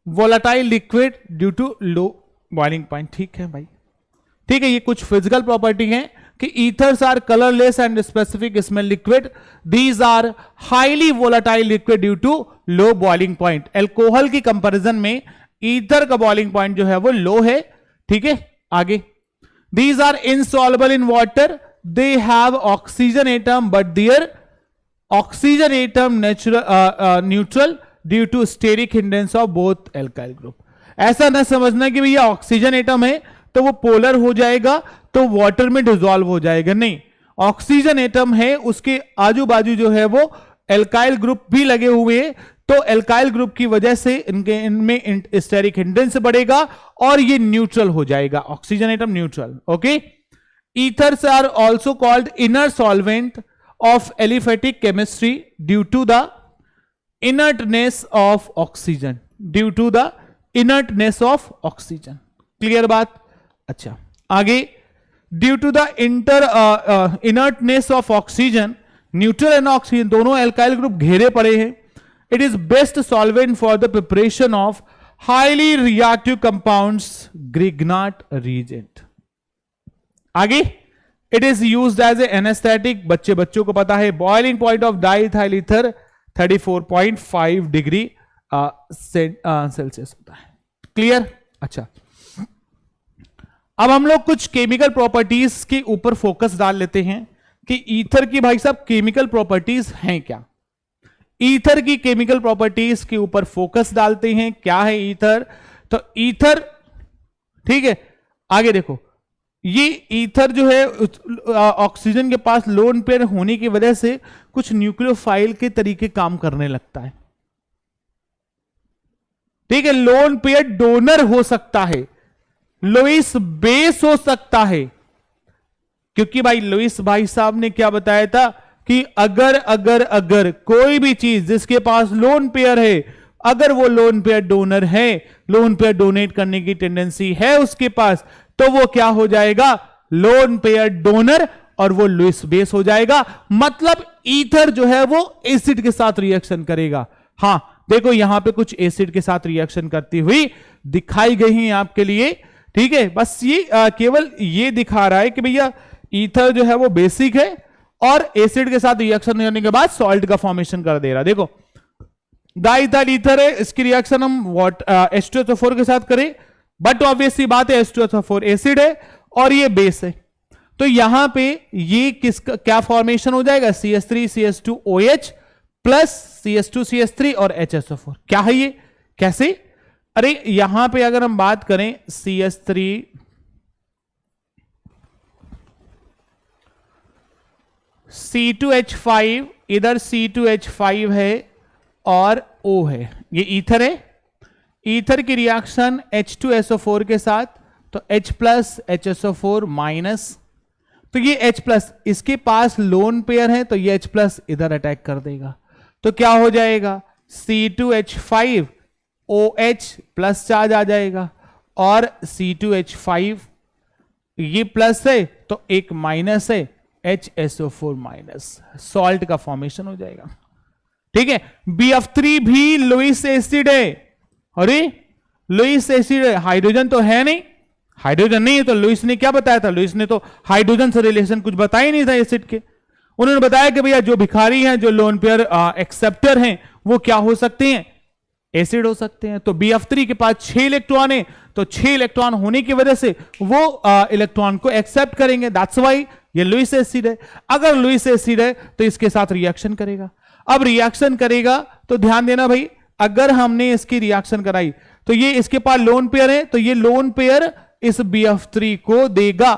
volatile liquid due to low boiling point. ठीक है भाई, ठीक है। ये कुछ फिजिकल प्रॉपर्टी है कि ethers are colorless and specific smell liquid. These are highly volatile liquid due to low boiling point. Alcohol की कंपैरिजन में ईथर का बॉइलिंग पॉइंट जो है वो लो है, ठीक है। आगे, these are insoluble in water. They have oxygen atom, but their oxygen atom neutral due to steric hindrance of both alkyl group. ऐसा ना समझना कि भैया ऑक्सीजन एटम है तो वो पोलर हो जाएगा तो वाटर में डिसॉल्व हो जाएगा, नहीं। ऑक्सीजन एटम है, उसके आजू बाजू जो है वो एल्काइल ग्रुप भी लगे हुए हैं, तो एल्काइल ग्रुप की वजह से इनमें स्टेरिक हिंड्रेंस बढ़ेगा और ये न्यूट्रल हो जाएगा, oxygen atom neutral, okay. ethers are also called inner solvent of aliphatic chemistry due to the inertness of oxygen, due to the inertness of oxygen. Clear बात? अच्छा, आगे, due to the inertness of oxygen, neutral and oxygen दोनों alkyl group घेरे पड़े हैं, it is best solvent for the preparation of highly reactive compounds, Grignard reagent. आगे, it is used as a anaesthetic, बच्चों को पता है। Boiling point of diethyl ether 34.5 degree Celsius होता है। क्लियर? अच्छा, अब हम लोग कुछ केमिकल प्रॉपर्टीज के ऊपर फोकस डाल लेते हैं कि ईथर की भाई साहब केमिकल प्रॉपर्टीज हैं क्या। ईथर की केमिकल प्रॉपर्टीज के ऊपर फोकस डालते हैं, क्या है ईथर। तो ईथर, ठीक है, आगे देखो, ये ईथर जो है ऑक्सीजन के पास लोन पेयर होने की वजह से कुछ न्यूक्लियोफाइल के तरीके काम करने लगता है, ठीक है। लोन पेयर डोनर हो सकता है, लुईस बेस हो सकता है, क्योंकि भाई लुईस भाई साहब ने क्या बताया था कि अगर कोई भी चीज जिसके पास लोन पेयर है, अगर वो लोन पेयर डोनर है, लोन पेयर डोनेट करने की टेंडेंसी है उसके पास, तो वो क्या हो जाएगा? लोन पेयर डोनर, और वो लुईस बेस हो जाएगा। मतलब ईथर जो है वो एसिड के साथ रिएक्शन करेगा। हां देखो, यहां पे कुछ एसिड के साथ रिएक्शन करती हुई दिखाई गई है आपके लिए, ठीक है। बस ये केवल ये दिखा रहा है कि भैया ईथर जो है वो बेसिक है और एसिड के साथ रिएक्शन करने के बाद सॉल्ट का फॉर्मेशन कर दे रहा है। देखो डाइथाइल ईथर है, इसकी रिएक्शन हम H2SO4 के साथ करें, बट ऑब्वियसली बात है H2SO4 एसिड है और ये बेस है, तो यहां पे ये किसका क्या फॉर्मेशन हो जाएगा, CH3CH2OH प्लस CH2CH3 और HSO4। क्या है ये, कैसे, अरे यहां पे अगर हम बात करें CH3 C2H5, इधर C2H5 है और O है, ये ईथर है, ईथर की रिएक्शन H2SO4 के साथ, तो H प्लस HSO4 माइनस, तो ये H प्लस इसके पास लोन पेयर है, तो ये H प्लस इधर अटैक कर देगा, तो क्या हो जाएगा C2H5 OH प्लस चार्ज आ जाएगा और C2H5 ये प्लस है तो एक माइनस है, HSO4 माइनस, सॉल्ट का फॉर्मेशन हो जाएगा। ठीक है, BF3 भी लुईस एसिड है, अरे लुईस एसिड है, हाइड्रोजन तो है नहीं, हाइड्रोजन नहीं है तो लुईस ने क्या बताया था, लुईस ने तो हाइड्रोजन से रिलेशन कुछ बताया ही नहीं था एसिड के। उन्होंने बताया कि भैया जो भिखारी हैं, जो लोन पेयर एक्सेप्टर हैं, वो क्या हो सकते हैं, एसिड हो सकते हैं। तो BF3 के पास 6 इलेक्ट्रॉन है, तो 6 इलेक्ट्रॉन होने की वजह से वो इलेक्ट्रॉन को एक्सेप्ट करेंगे, दैट्स व्हाई ये लुईस एसिड है। अगर लुईस एसिड है तो इसके साथ रिएक्शन करेगा। अब रिएक्शन करेगा तो ध्यान देना भाई, अगर हमने इसकी रिएक्शन कराई तो ये इसके पास लोन पेयर है, तो ये लोन पेयर इस BF3 को देगा।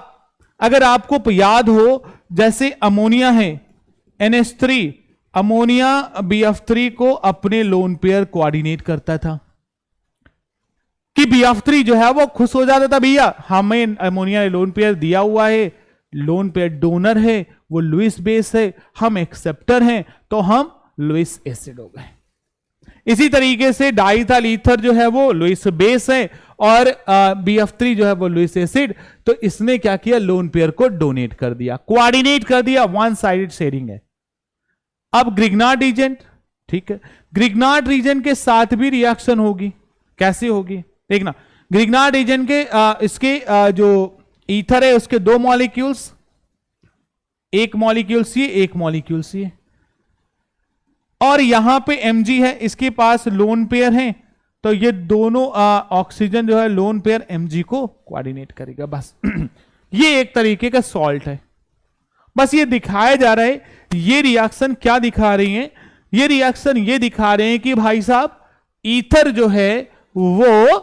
अगर आपको याद हो, जैसे अमोनिया है NH3, अमोनिया BF3 को अपने लोन पेयर कोऑर्डिनेट करता था कि BF3 जो है वो खुश हो जाता था, भैया हमें अमोनिया ने लोन पेयर दिया हुआ है, लोन पेयर डोनर है, वो लुईस बेस है, हम एक्सेप्टर हैं, तो हम लुईस एसिड हो गए। इसी तरीके से डाइथाइल ईथर जो है वो लुईस बेस है और BF3 जो है वो लुईस एसिड, तो इसने क्या किया, लोन पेयर को डोनेट कर दिया, कोऑर्डिनेट कर दिया, वन साइडेड शेयरिंग है। अब ग्रिग्नार्ड रीजेंट, ठीक है, ग्रिग्नार्ड रीजन के साथ भी रिएक्शन होगी, कैसे होगी देखना। ग्रिग्नार्ड रीजन के इसके जो ईथर है उसके 2 मॉलिक्यूल्स, एक मॉलिक्यूल सी, एक मॉलिक्यूल सी, और यहां पे Mg है, इसके पास लोन पेयर है, तो ये दोनों ऑक्सीजन जो है लोन पेयर Mg को कोऑर्डिनेट करेगा, बस ये एक तरीके का सॉल्ट है। बस ये दिखाया जा रहा है, ये रिएक्शन क्या दिखा रही है, ये रिएक्शन ये दिखा रहे हैं कि भाई साहब ईथर जो है वो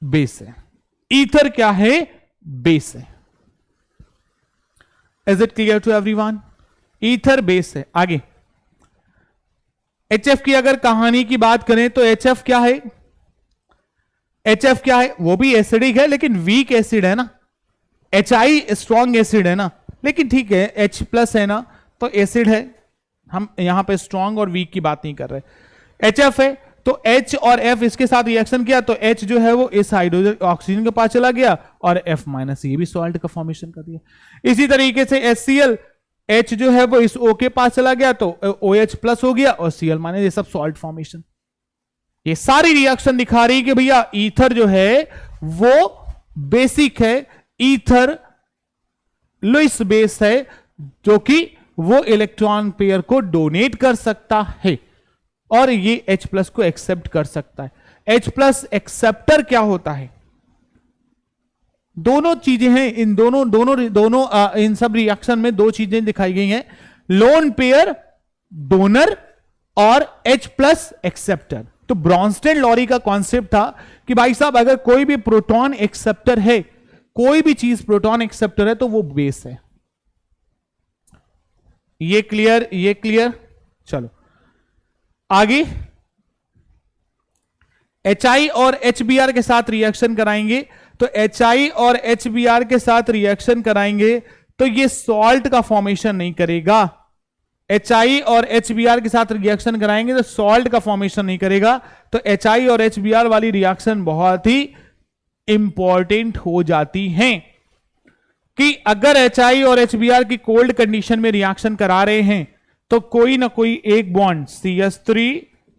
बेस है, ईथर क्या है, बेस है। Is it clear to everyone, ether base है। आगे HF की अगर कहानी की बात करें तो HF क्या है, HF क्या है, वो भी एसिडिक है लेकिन वीक एसिड है ना, HI स्ट्रॉन्ग एसिड है ना, लेकिन ठीक है H प्लस है ना, तो एसिड है, हम यहां पे स्ट्रॉन्ग और वीक की बात नहीं कर रहे। HF है तो H और F इसके साथ रिएक्शन किया तो H जो है वो इस हाइड्रोजन ऑक्सीजन के पास चला गया और F माइनस ये भी सॉल्ट का फॉर्मेशन कर दिया। इसी तरीके से HCl, H जो है वो इस O के पास चला गया तो OH प्लस हो गया और Cl माइनस, ये सब सॉल्ट फॉर्मेशन। ये सारी रिएक्शन दिखा रही कि भैया ईथर जो है वो बेसिक है, ईथर लुईस बेस है, जो कि वो इलेक्ट्रॉन पेयर को डोनेट कर सकता है और ये H प्लस को एक्सेप्ट कर सकता है। H प्लस एक्सेप्टर क्या होता है, दोनों चीजें हैं, इन दोनों इन सब रिएक्शन में 2 चीजें दिखाई गई हैं, लोन पेयर डोनर और H प्लस एक्सेप्टर। तो ब्रॉन्स्टेड लॉरी का कॉन्सेप्ट था कि भाई साहब अगर कोई भी प्रोटॉन एक्सेप्टर है, कोई भी चीज प्रोटॉन एक्सेप्टर है तो वो बेस है। ये क्लियर, ये क्लियर। चलो आगे HI और HBr के साथ रिएक्शन कराएंगे, तो HI और HBr के साथ रिएक्शन कराएंगे तो ये सॉल्ट का फॉर्मेशन नहीं करेगा। HI और HBr के साथ रिएक्शन कराएंगे तो सॉल्ट का फॉर्मेशन नहीं करेगा। तो HI और HBr वाली रिएक्शन बहुत ही इंपॉर्टेंट हो जाती हैं कि अगर HI और HBr की कोल्ड कंडीशन में रिएक्शन करा रहे हैं तो कोई ना कोई एक bond CH3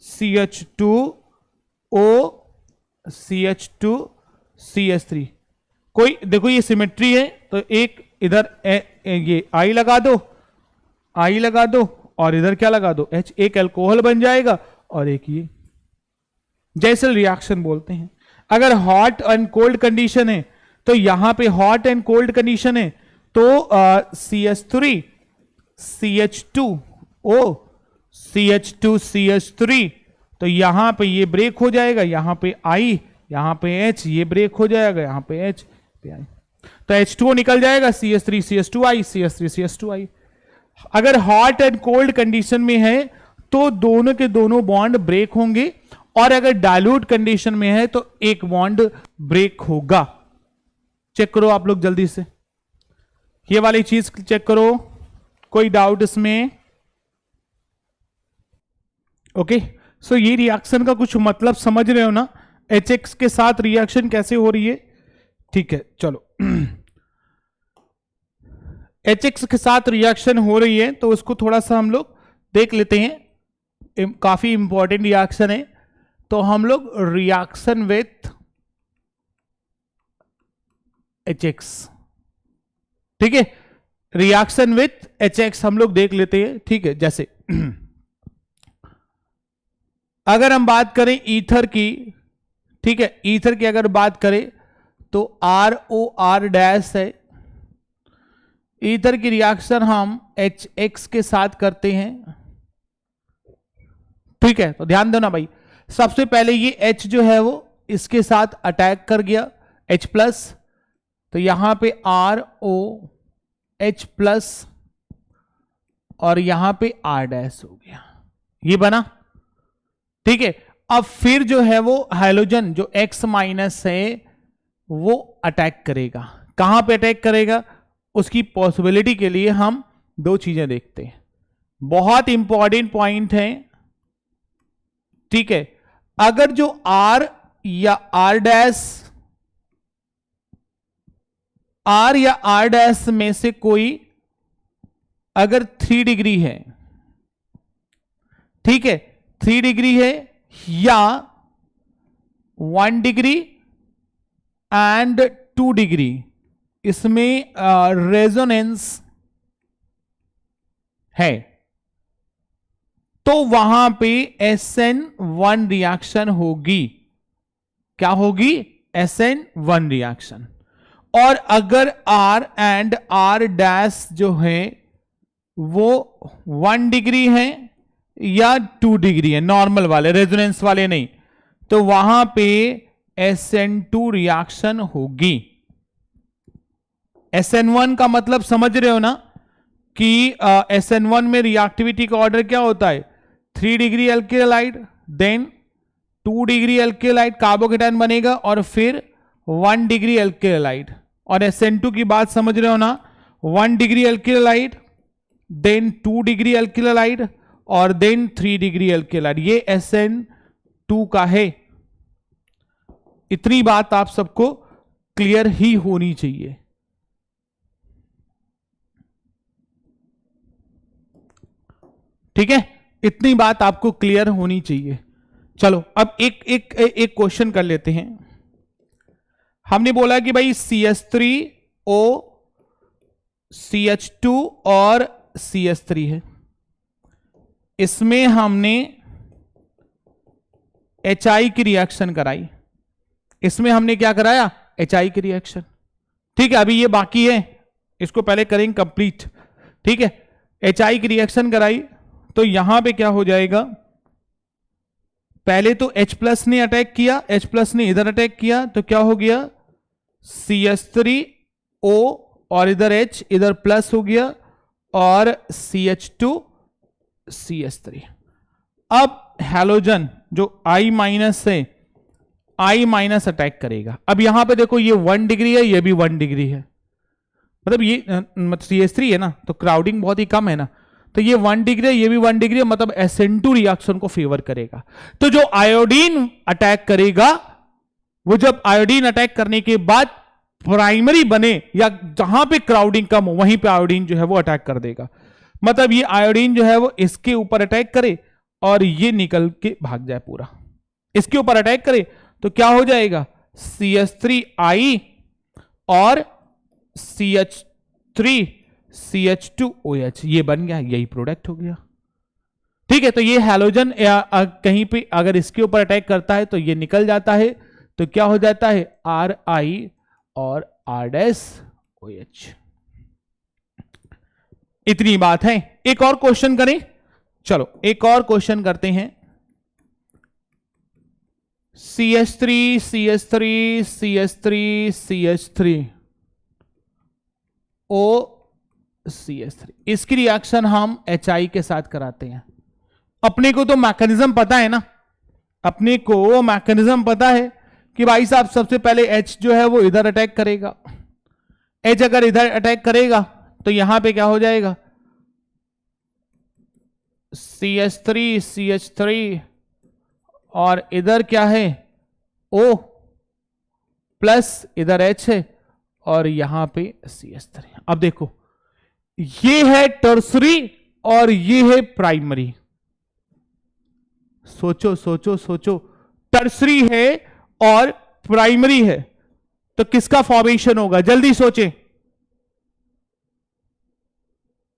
CH2O CH2 CH3, कोई देखो ये सिमेट्री है तो एक इधर ये I लगा दो, I लगा दो और इधर क्या लगा दो H, एक अल्कोहल बन जाएगा और एक ये, जैसल रिएक्शन बोलते हैं। अगर हॉट एंड कोल्ड कंडीशन है तो यहां पे हॉट एंड कोल्ड कंडीशन है तो CH3 CH2O CH2 CH3, तो यहां पे ये ब्रेक हो जाएगा, यहां पे I, यहां पे H, ये ब्रेक हो जाएगा, यहां पे H पे I, तो H2O निकल जाएगा, CH3 CH2I CH3 CH2I। अगर हॉट एंड कोल्ड कंडीशन में है तो दोनों के दोनों बॉन्ड ब्रेक होंगे, और अगर डाइल्यूट कंडीशन में है तो एक बॉन्ड ब्रेक होगा। चेक करो आप लोग जल्दी से, ये वाली चीज चेक करो, कोई डाउट इसमें? ओके, सो ये रिएक्शन का कुछ मतलब समझ रहे हो ना, HX के साथ रिएक्शन कैसे हो रही है। ठीक है, चलो HX के साथ रिएक्शन हो रही है तो उसको थोड़ा सा हम लोग देख लेते हैं, काफी इंपॉर्टेंट रिएक्शन है। तो हम लोग रिएक्शन विथ HX, ठीक है, रिएक्शन विथ HX हम लोग देख लेते हैं। ठीक है, जैसे अगर हम बात करें ईथर की, ठीक है, ईथर की अगर बात करें तो ROR डैश है, ईथर की रिएक्शन हम HX के साथ करते हैं। ठीक है, तो ध्यान दो ना भाई, सबसे पहले ये H जो है वो इसके साथ अटैक कर गया H प्लस, तो यहां पे ROH प्लस और यहां पे R डैश हो गया, ये बना। ठीक है, अब फिर जो है वो हाइड्रोजन जो X माइनस है वो अटैक करेगा, कहां पे अटैक करेगा, उसकी पॉसिबिलिटी के लिए हम दो चीजें देखते हैं, बहुत इंपॉर्टेंट पॉइंट है। ठीक है, अगर जो R या R डैश, R या R डैश में से कोई अगर 3 डिग्री है, ठीक है 3 डिग्री है, या 1 डिग्री एंड 2 डिग्री, इसमें रेजोनेंस है, तो वहां पे SN1 रिएक्शन होगी। क्या होगी? SN1 reaction. और अगर R एंड R डैश जो है वो 1 डिग्री है या 2 डिग्री है, नॉर्मल वाले, रेजोनेंस वाले नहीं, तो वहां पे SN2 रिएक्शन होगी। SN1 का मतलब समझ रहे हो ना कि SN1 में रिएक्टिविटी का ऑर्डर क्या होता है, 3 degree alkyl halide, then 2 degree alkyl halide carbocation बनेगा, और फिर 1 डिग्री एल्केलाइड। और SN2 की बात समझ रहे हो ना, 1 degree alkyl halide, then 2 degree alkyl halide, और देन 3 डिग्री एल्केलाइड, ये SN2 का है। इतनी बात आप सबको क्लियर ही होनी चाहिए। ठीक है, इतनी बात आपको क्लियर होनी चाहिए। चलो अब एक क्वेश्चन कर लेते हैं। हमने बोला कि भाई CH3O CH2 और CH3 है, इसमें हमने HI की रिएक्शन कराई, इसमें हमने क्या कराया, HI की रिएक्शन। ठीक है, अभी ये बाकी है, इसको पहले करेंगे कंप्लीट। ठीक है, HI की रिएक्शन कराई तो यहां पे क्या हो जाएगा, पहले तो H प्लस ने अटैक किया, H प्लस ने इधर अटैक किया, तो क्या हो गया, CH3O और इधर H, इधर प्लस हो गया, और CH2 CH3। अब हैलोजन जो I माइनस है, I माइनस अटैक करेगा। अब यहां पे देखो ये 1 डिग्री है, ये भी 1 डिग्री है, मतलब ये CH3 है ना, तो क्राउडिंग बहुत ही कम है ना, तो ये 1 डिग्री है, ये भी 1 डिग्री है, मतलब SN2 रिएक्शन को फेवर करेगा। तो जो आयोडीन अटैक करेगा, वो जब आयोडीन अटैक करने के बाद प्राइमरी बने या जहां पे क्राउडिंग कम हो, वहीं पे आयोडीन जो है वो अटैक कर देगा। मतलब ये आयोडीन जो है वो इसके ऊपर अटैक करे और ये निकल के भाग जाए पूरा, इसके ऊपर अटैक करे तो क्या हो जाएगा, CH3I और CH3 CH2OH, ये बन गया, यही प्रोडक्ट हो गया। ठीक ठीक है, तो ये हैलोजन कहीं पे अगर इसके ऊपर अटैक करता है तो ये निकल जाता है, तो क्या हो जाता है RI और R-OH। इतनी बात है। एक और क्वेश्चन करें, चलो एक और क्वेश्चन करते हैं। CH3 CH3 CH3 CH3 OCH3, इसकी रिएक्शन हम HI के साथ कराते हैं। अपने को तो मैकेनिज्म पता है ना, अपने को मैकेनिज्म पता है कि भाई साहब सबसे पहले H जो है वो इधर अटैक करेगा। H अगर इधर अटैक करेगा तो यहां पे क्या हो जाएगा CH3 CH3 और इधर क्या है O प्लस इधर H है और यहां पे CH3। अब देखो ये है टर्सरी और ये है प्राइमरी। सोचो सोचो सोचो, टर्सरी है और प्राइमरी है तो किसका फॉर्मेशन होगा, जल्दी सोचे।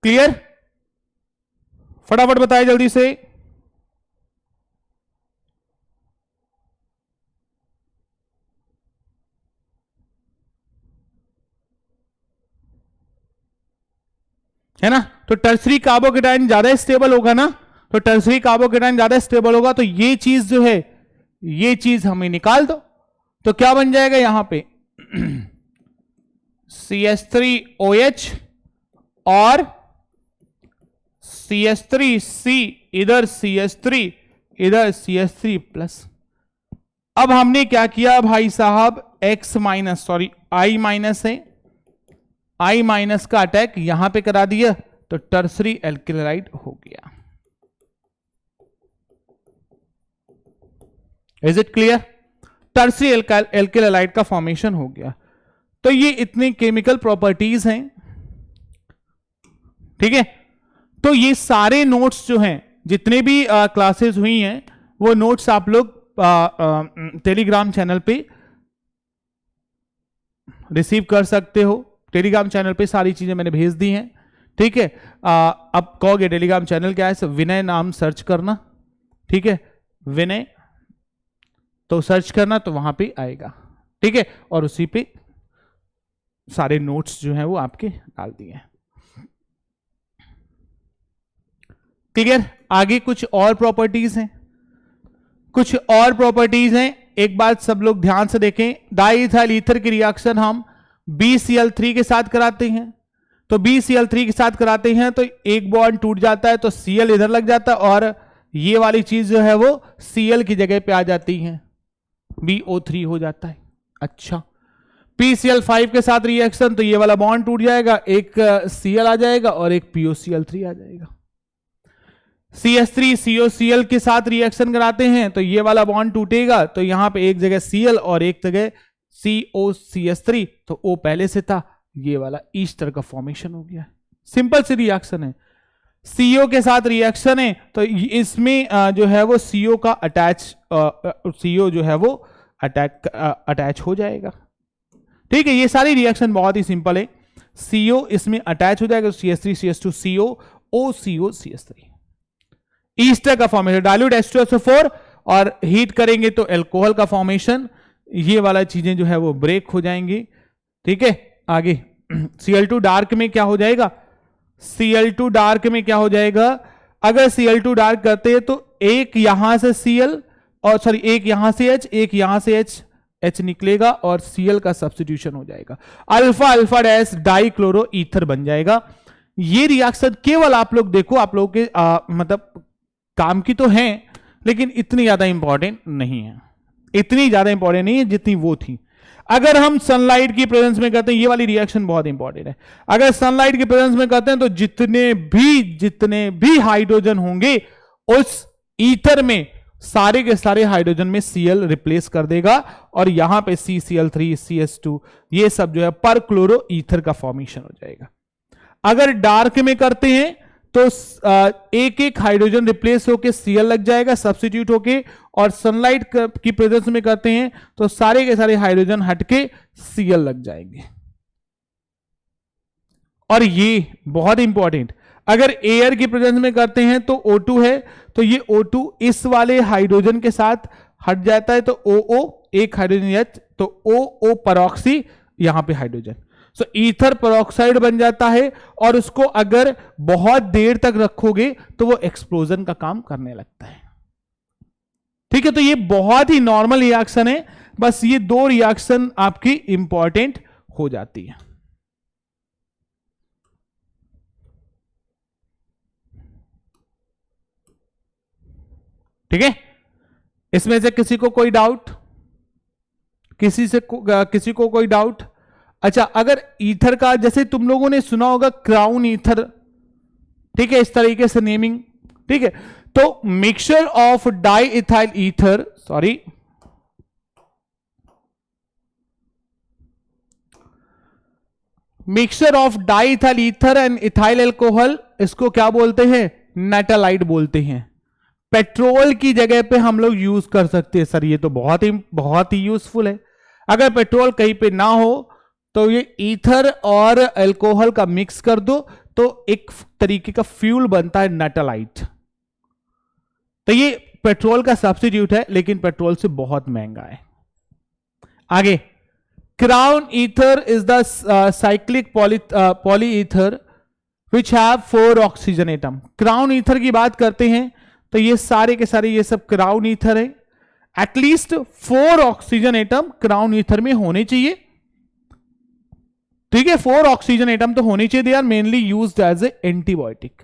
क्लियर, फटाफट बताए जल्दी से। है ना, तो टर्सरी कार्बोकेटाइन ज्यादा स्टेबल होगा ना, तो टर्सरी कार्बोकेटाइन ज्यादा स्टेबल होगा तो ये चीज जो है ये चीज हमें निकाल दो, तो क्या बन जाएगा यहां पे CH3OH और CH3C, इधर CH3 इधर CH3 प्लस। अब हमने क्या किया भाई साहब, X minus sorry I minus है, I माइनस का अटैक यहां पे करा दिया तो टर्सरी एल्किलाइड हो गया। Is it clear, tertiary alkyl halide का फॉर्मेशन हो गया। तो ये इतनी केमिकल प्रॉपर्टीज हैं, ठीक है। तो ये सारे नोट्स जो हैं जितने भी क्लासेस हुई हैं वो नोट्स आप लोग टेलीग्राम चैनल पे रिसीव कर सकते हो। टेलीग्राम चैनल पे सारी चीजें मैंने भेज दी हैं, ठीक है। अब कहोगे टेलीग्राम चैनल क्या है, विनय नाम सर्च करना, ठीक है, विनय तो सर्च करना तो वहां पे आएगा, ठीक है, और उसी पे सारे नोट्स जो हैं वो आपके डाल दिए हैं। क्लियर, आगे कुछ और प्रॉपर्टीज हैं, कुछ और प्रॉपर्टीज हैं, एक बात सब लोग ध्यान से देखें। डाइइथाइल ईथर की रिएक्शन हम BCl3 के साथ कराते हैं, तो BCl3 के साथ कराते हैं तो एक बॉन्ड टूट जाता है तो Cl इधर लग जाता है और ये वाली चीज जो है वो Cl की जगह पे आ जाती है, BO3 हो जाता है। अच्छा, PCl5 के साथ रिएक्शन तो ये वाला बॉन्ड टूट जाएगा, एक Cl आ जाएगा और एक POCl3 आ जाएगा। CH3 COCl के साथ रिएक्शन कराते हैं तो ये वाला बॉन्ड टूटेगा तो यहां पे एक जगह Cl और एक जगह COCH3, तो O पहले से था, ये वाला ईस्टर का फॉर्मेशन हो गया। सिंपल सी रिएक्शन है। CO के साथ रिएक्शन है तो इसमें जो है वो CO का अटैच CO जो है वो अटैच हो जाएगा, ठीक है। ये सारी रिएक्शन बहुत ही सिंपल है। CO इसमें अटैच हो जाएगा, CH3 CH2 CO OCO CH3, Easter का फॉर्मेशन, डाइल्यूट H2SO4 और हीट करेंगे तो अल्कोहल का फॉर्मेशन, ये वाला चीजें जो है वो ब्रेक हो जाएंगी, ठीक है। आगे Cl2 डार्क में क्या हो जाएगा, Cl2 डार्क में क्या हो जाएगा, अगर Cl2 डार्क करते हैं तो एक यहां से Cl और सॉरी एक यहां से H, एक यहां से H निकलेगा और Cl का सब्स्टिट्यूशन हो जाएगा, alpha alpha dash dichloro ether बन जाएगा। ये रिएक्शन केवल आप लोग देखो, आप लोग के मतलब काम की तो है लेकिन इतनी ज्यादा इंपॉर्टेंट नहीं है, इतनी ज्यादा इंपॉर्टेंट नहीं है जितनी वो थी। अगर हम सनलाइट की प्रेजेंस में करते हैं, ये वाली रिएक्शन बहुत इंपॉर्टेंट है, अगर सनलाइट की प्रेजेंस में करते हैं तो जितने भी हाइड्रोजन होंगे उस ईथर में सारे के सारे हाइड्रोजन में Cl रिप्लेस कर देगा और यहां पे CCl3 CH2 ये सब जो है पर क्लोरो ईथर का फॉर्मेशन हो जाएगा। अगर डार्क में करते हैं तो एक एक हाइड्रोजन रिप्लेस होके Cl लग जाएगा सब्स्टिट्यूट होके, और सनलाइट की प्रेजेंस में करते हैं तो सारे के सारे हाइड्रोजन हटके Cl लग जाएंगे। और ये बहुत इंपॉर्टेंट, अगर एयर की प्रेजेंस में करते हैं तो O2 है, तो ये O2 इस वाले हाइड्रोजन के साथ हट जाता है, तो OO एक हाइड्रोजन H, तो OO परऑक्सी, यहां पे हाइड्रोजन, सो ईथर परऑक्साइड बन जाता है। और उसको अगर बहुत देर तक रखोगे तो वो एक्सप्लोजन का काम करने लगता है। ठीक है, तो ये बहुत ही नॉर्मल रिएक्शन है, बस ये दो रिएक्शन आपकी इंपॉर्टेंट हो जाती है। ठीक है, इसमें से किसी को कोई डाउट? किसी को कोई डाउट? अच्छा, अगर ईथर का जैसे तुम लोगों ने सुना होगा क्राउन ईथर, ठीक है, इस तरीके से नेमिंग, ठीक है, तो mixture of di ethyl ether, sorry, mixture of di ethyl ether and ethyl alcohol, इसको क्या बोलते हैं? नेटालाइट बोलते हैं। पेट्रोल की जगह पे हम लोग यूज कर सकते हैं। सर ये तो बहुत ही यूजफुल है। अगर पेट्रोल कहीं पे ना हो तो ये ईथर और अल्कोहल का मिक्स कर दो, तो एक तरीके का फ्यूल बनता है नेटालाइट। तो ये पेट्रोल का सब्स्टिट्यूट है, लेकिन पेट्रोल से बहुत महंगा है। आगे, crown ether is the cyclic polyether which have 4 oxygen atom. Crown ether की बात करते हैं तो ये सारे के सारे ये सब क्राउन ईथर है। At least 4 oxygen atom crown ether में होने चाहिए। ठीक है, 4 ऑक्सीजन एटम तो होने चाहिए। They are mainly used as a antibiotic.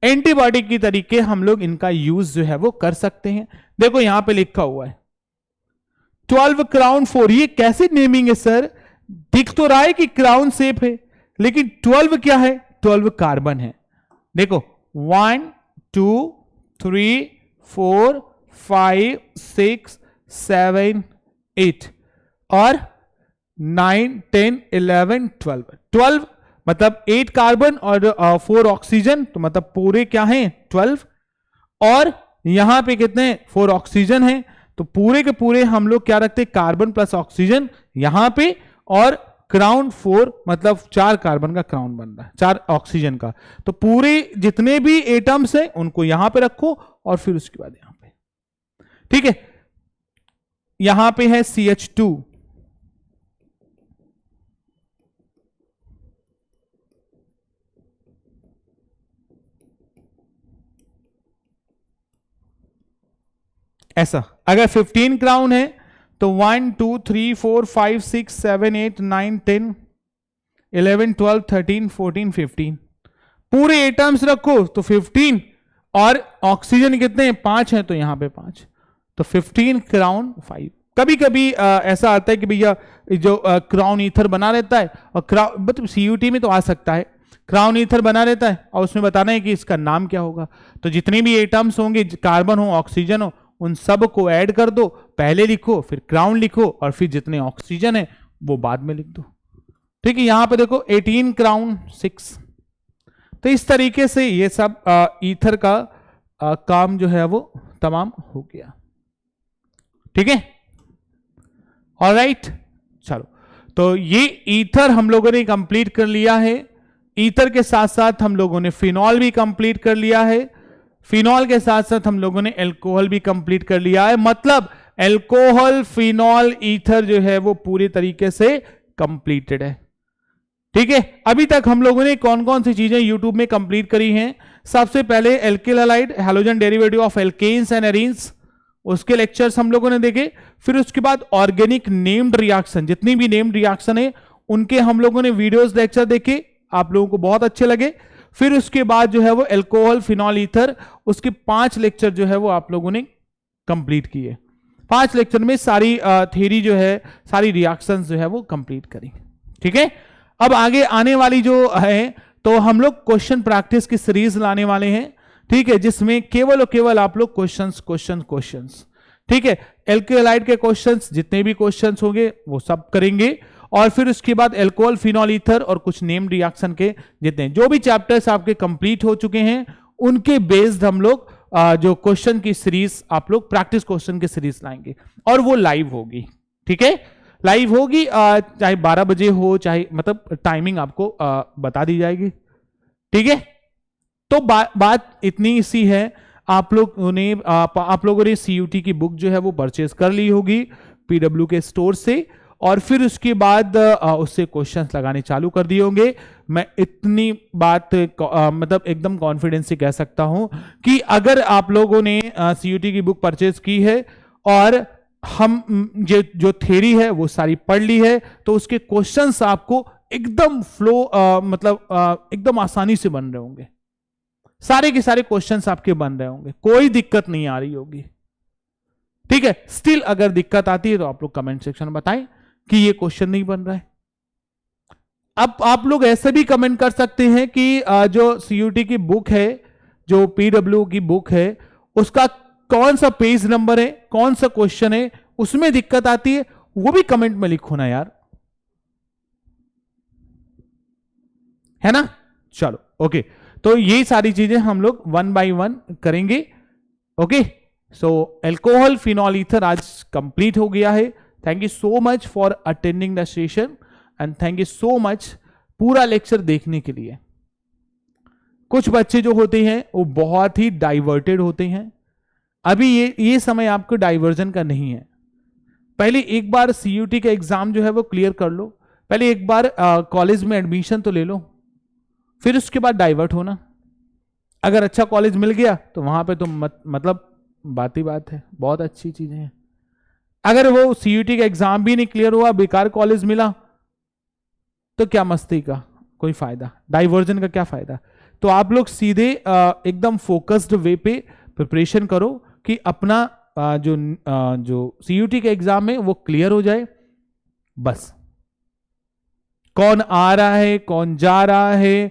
Antibiotic की तरीके हम लोग इनका यूज जो है वो कर सकते हैं। देखो यहां पे लिखा हुआ है 12 क्राउन 4। ये कैसे नेमिंग है सर? दिख तो रहा है कि क्राउन शेप है, लेकिन 12 क्या है? 12 कार्बन है। देखो 1 2 3 4 5 6 7 8 और 9 10 11 12। 12 मतलब 8 कार्बन और 4 ऑक्सीजन, तो मतलब पूरे क्या हैं? 12। और यहां पे कितने? 4 ऑक्सीजन है, तो पूरे के पूरे हम लोग क्या रखते हैं? कार्बन प्लस ऑक्सीजन यहां पे, और क्राउन 4 मतलब 4 कार्बन का क्राउन बन रहा है, 4 ऑक्सीजन का। तो पूरे जितने भी एटम्स हैं उनको यहां पे रखो, और फिर उसके बाद यहां पे, ठीक है, यहां पे है CH2। ऐसा अगर 15 क्राउन है तो 1 2 3 4 5 6 7 8 9 10 11 12 13 14 15 पूरे एटम्स रखो तो 15, और ऑक्सीजन कितने हैं? 5 हैं, तो यहां पे 5, तो 15 क्राउन 5। कभी कभी ऐसा आता है कि भैया जो क्राउन ईथर बना रहता है, और क्राउन मतलब CUT में तो आ सकता है, क्राउन ईथर बना रहता है और उसमें बताना है कि इसका नाम क्या होगा। तो जितने भी एटम्स होंगे, कार्बन हो ऑक्सीजन हो, उन सब को ऐड कर दो, पहले लिखो फिर क्राउन लिखो, और फिर जितने ऑक्सीजन है वो बाद में लिख दो। ठीक है, यहां पे देखो 18 क्राउन 6। तो इस तरीके से ये सब ईथर का काम जो है वो तमाम हो गया। ठीक है, ऑलराइट, चलो, तो ये ईथर हम लोगों ने कंप्लीट कर लिया है। ईथर के साथ साथ हम लोगों ने फिनॉल भी कंप्लीट कर लिया है। फिनॉल के साथ साथ हम लोगों ने एल्कोहल भी कंप्लीट कर लिया है। मतलब एल्कोहल, फिनॉल, ईथर जो है वो पूरी तरीके से कंप्लीटेड है। ठीक है, अभी तक हम लोगों ने कौन कौन सी चीजें यूट्यूब में कंप्लीट करी हैं? सबसे पहले alkyl halide, halogen derivative of alkanes and arenes, उसके लेक्चर्स हम लोगों ने देखे। फिर उसके बाद ऑर्गेनिक नेम्ड रिएक्शन, जितनी भी नेम्ड रिएक्शन है उनके हम लोगों ने वीडियोस लेक्चर देखे, आप लोगों को बहुत अच्छे लगे। फिर उसके बाद जो है वो एल्कोहल, फिनॉल, ईथर, उसके 5 लेक्चर जो है वो आप लोगों ने कंप्लीट किए। 5 लेक्चर में सारी थ्योरी जो है, सारी रिएक्शंस जो है वो कंप्लीट करी। ठीक है, अब आगे आने वाली जो है तो हम लोग क्वेश्चन प्रैक्टिस की सीरीज लाने वाले हैं। ठीक है, जिसमें केवल और केवल आप लोग क्वेश्चंस, ठीक है, एल्कोहलाइड के क्वेश्चंस, जितने भी क्वेश्चंस होंगे वो सब करेंगे। और फिर उसके बाद एल्कोहल, फिनॉल, ईथर और कुछ नेम रिएक्शन के जितने जो भी चैप्टर्स आपके कंप्लीट हो चुके हैं उनके बेस्ड हम लोग जो क्वेश्चन की सीरीज, आप लोग प्रैक्टिस क्वेश्चन की सीरीज लाएंगे, और वो लाइव होगी। ठीक है, लाइव होगी, चाहे 12 बजे हो, चाहे मतलब टाइमिंग आपको बता दी जाएगी। ठीक है, तो बात इतनी सी है, आप लोगों ने CUT की बुक जो है वो परचेज कर ली होगी PW के स्टोर से, और फिर उसके बाद उससे क्वेश्चंस लगाने चालू कर दिए होंगे। मैं इतनी बात मतलब एकदम कॉन्फिडेंस से कह सकता हूं कि अगर आप लोगों ने CUT की बुक परचेज की है और हम जो थ्योरी है वो सारी पढ़ ली है, तो उसके क्वेश्चंस आपको एकदम फ्लो मतलब एकदम आसानी से बन रहे होंगे। सारे के सारे क्वेश्चंस आपके बन रहे होंगे, कोई दिक्कत नहीं आ रही होगी। ठीक है, स्टिल अगर दिक्कत आती है तो आप लोग कमेंट सेक्शन में बताएं कि ये क्वेश्चन नहीं बन रहा है। अब आप लोग ऐसे भी कमेंट कर सकते हैं कि जो CUT की बुक है, जो PW की बुक है, उसका कौन सा पेज नंबर है, कौन सा क्वेश्चन है, उसमें दिक्कत आती है, वो भी कमेंट में लिखो ना यार, है ना। चलो ओके, तो ये सारी चीजें हम लोग 1 by 1 करेंगे। ओके, सो अल्कोहल फिनॉल ईथर आज कंप्लीट हो गया है। Thank you so much for attending the session and thank you so much पूरा लेक्चर देखने के लिए। कुछ बच्चे जो होते हैं वो बहुत ही डाइवर्टेड होते हैं। अभी ये समय आपको डाइवर्जन का नहीं है। पहले एक बार CUT का एग्जाम जो है वो क्लियर कर लो, पहले एक बार कॉलेज में एडमिशन तो ले लो, फिर उसके बाद डाइवर्ट होना। अगर अच्छा कॉलेज मिल गया तो वहां पे तो मतलब बात ही बात है, बहुत अच्छी चीजें हैं। अगर वो CUT का एग्जाम भी नहीं क्लियर हुआ, बेकार कॉलेज मिला, तो क्या मस्ती का कोई फायदा, डाइवर्जन का क्या फायदा। तो आप लोग सीधे एकदम फोकस्ड वे पे प्रिपरेशन करो कि अपना जो CUT का एग्जाम है वो क्लियर हो जाए बस। कौन आ रहा है, कौन जा रहा है,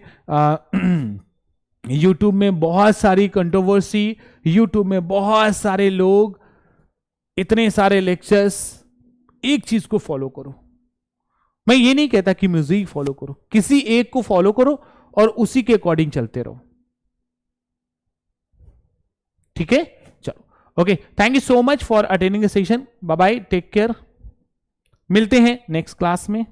YouTube में बहुत सारी कंट्रोवर्सी, YouTube में बहुत सारे लोग, इतने सारे लेक्चर्स, एक चीज को फॉलो करो। मैं ये नहीं कहता कि म्यूजिक फॉलो करो, किसी एक को फॉलो करो और उसी के अकॉर्डिंग चलते रहो। ठीक है, चलो okay, thank you so much for attending the session. Bye bye, take care, मिलते हैं नेक्स्ट क्लास में।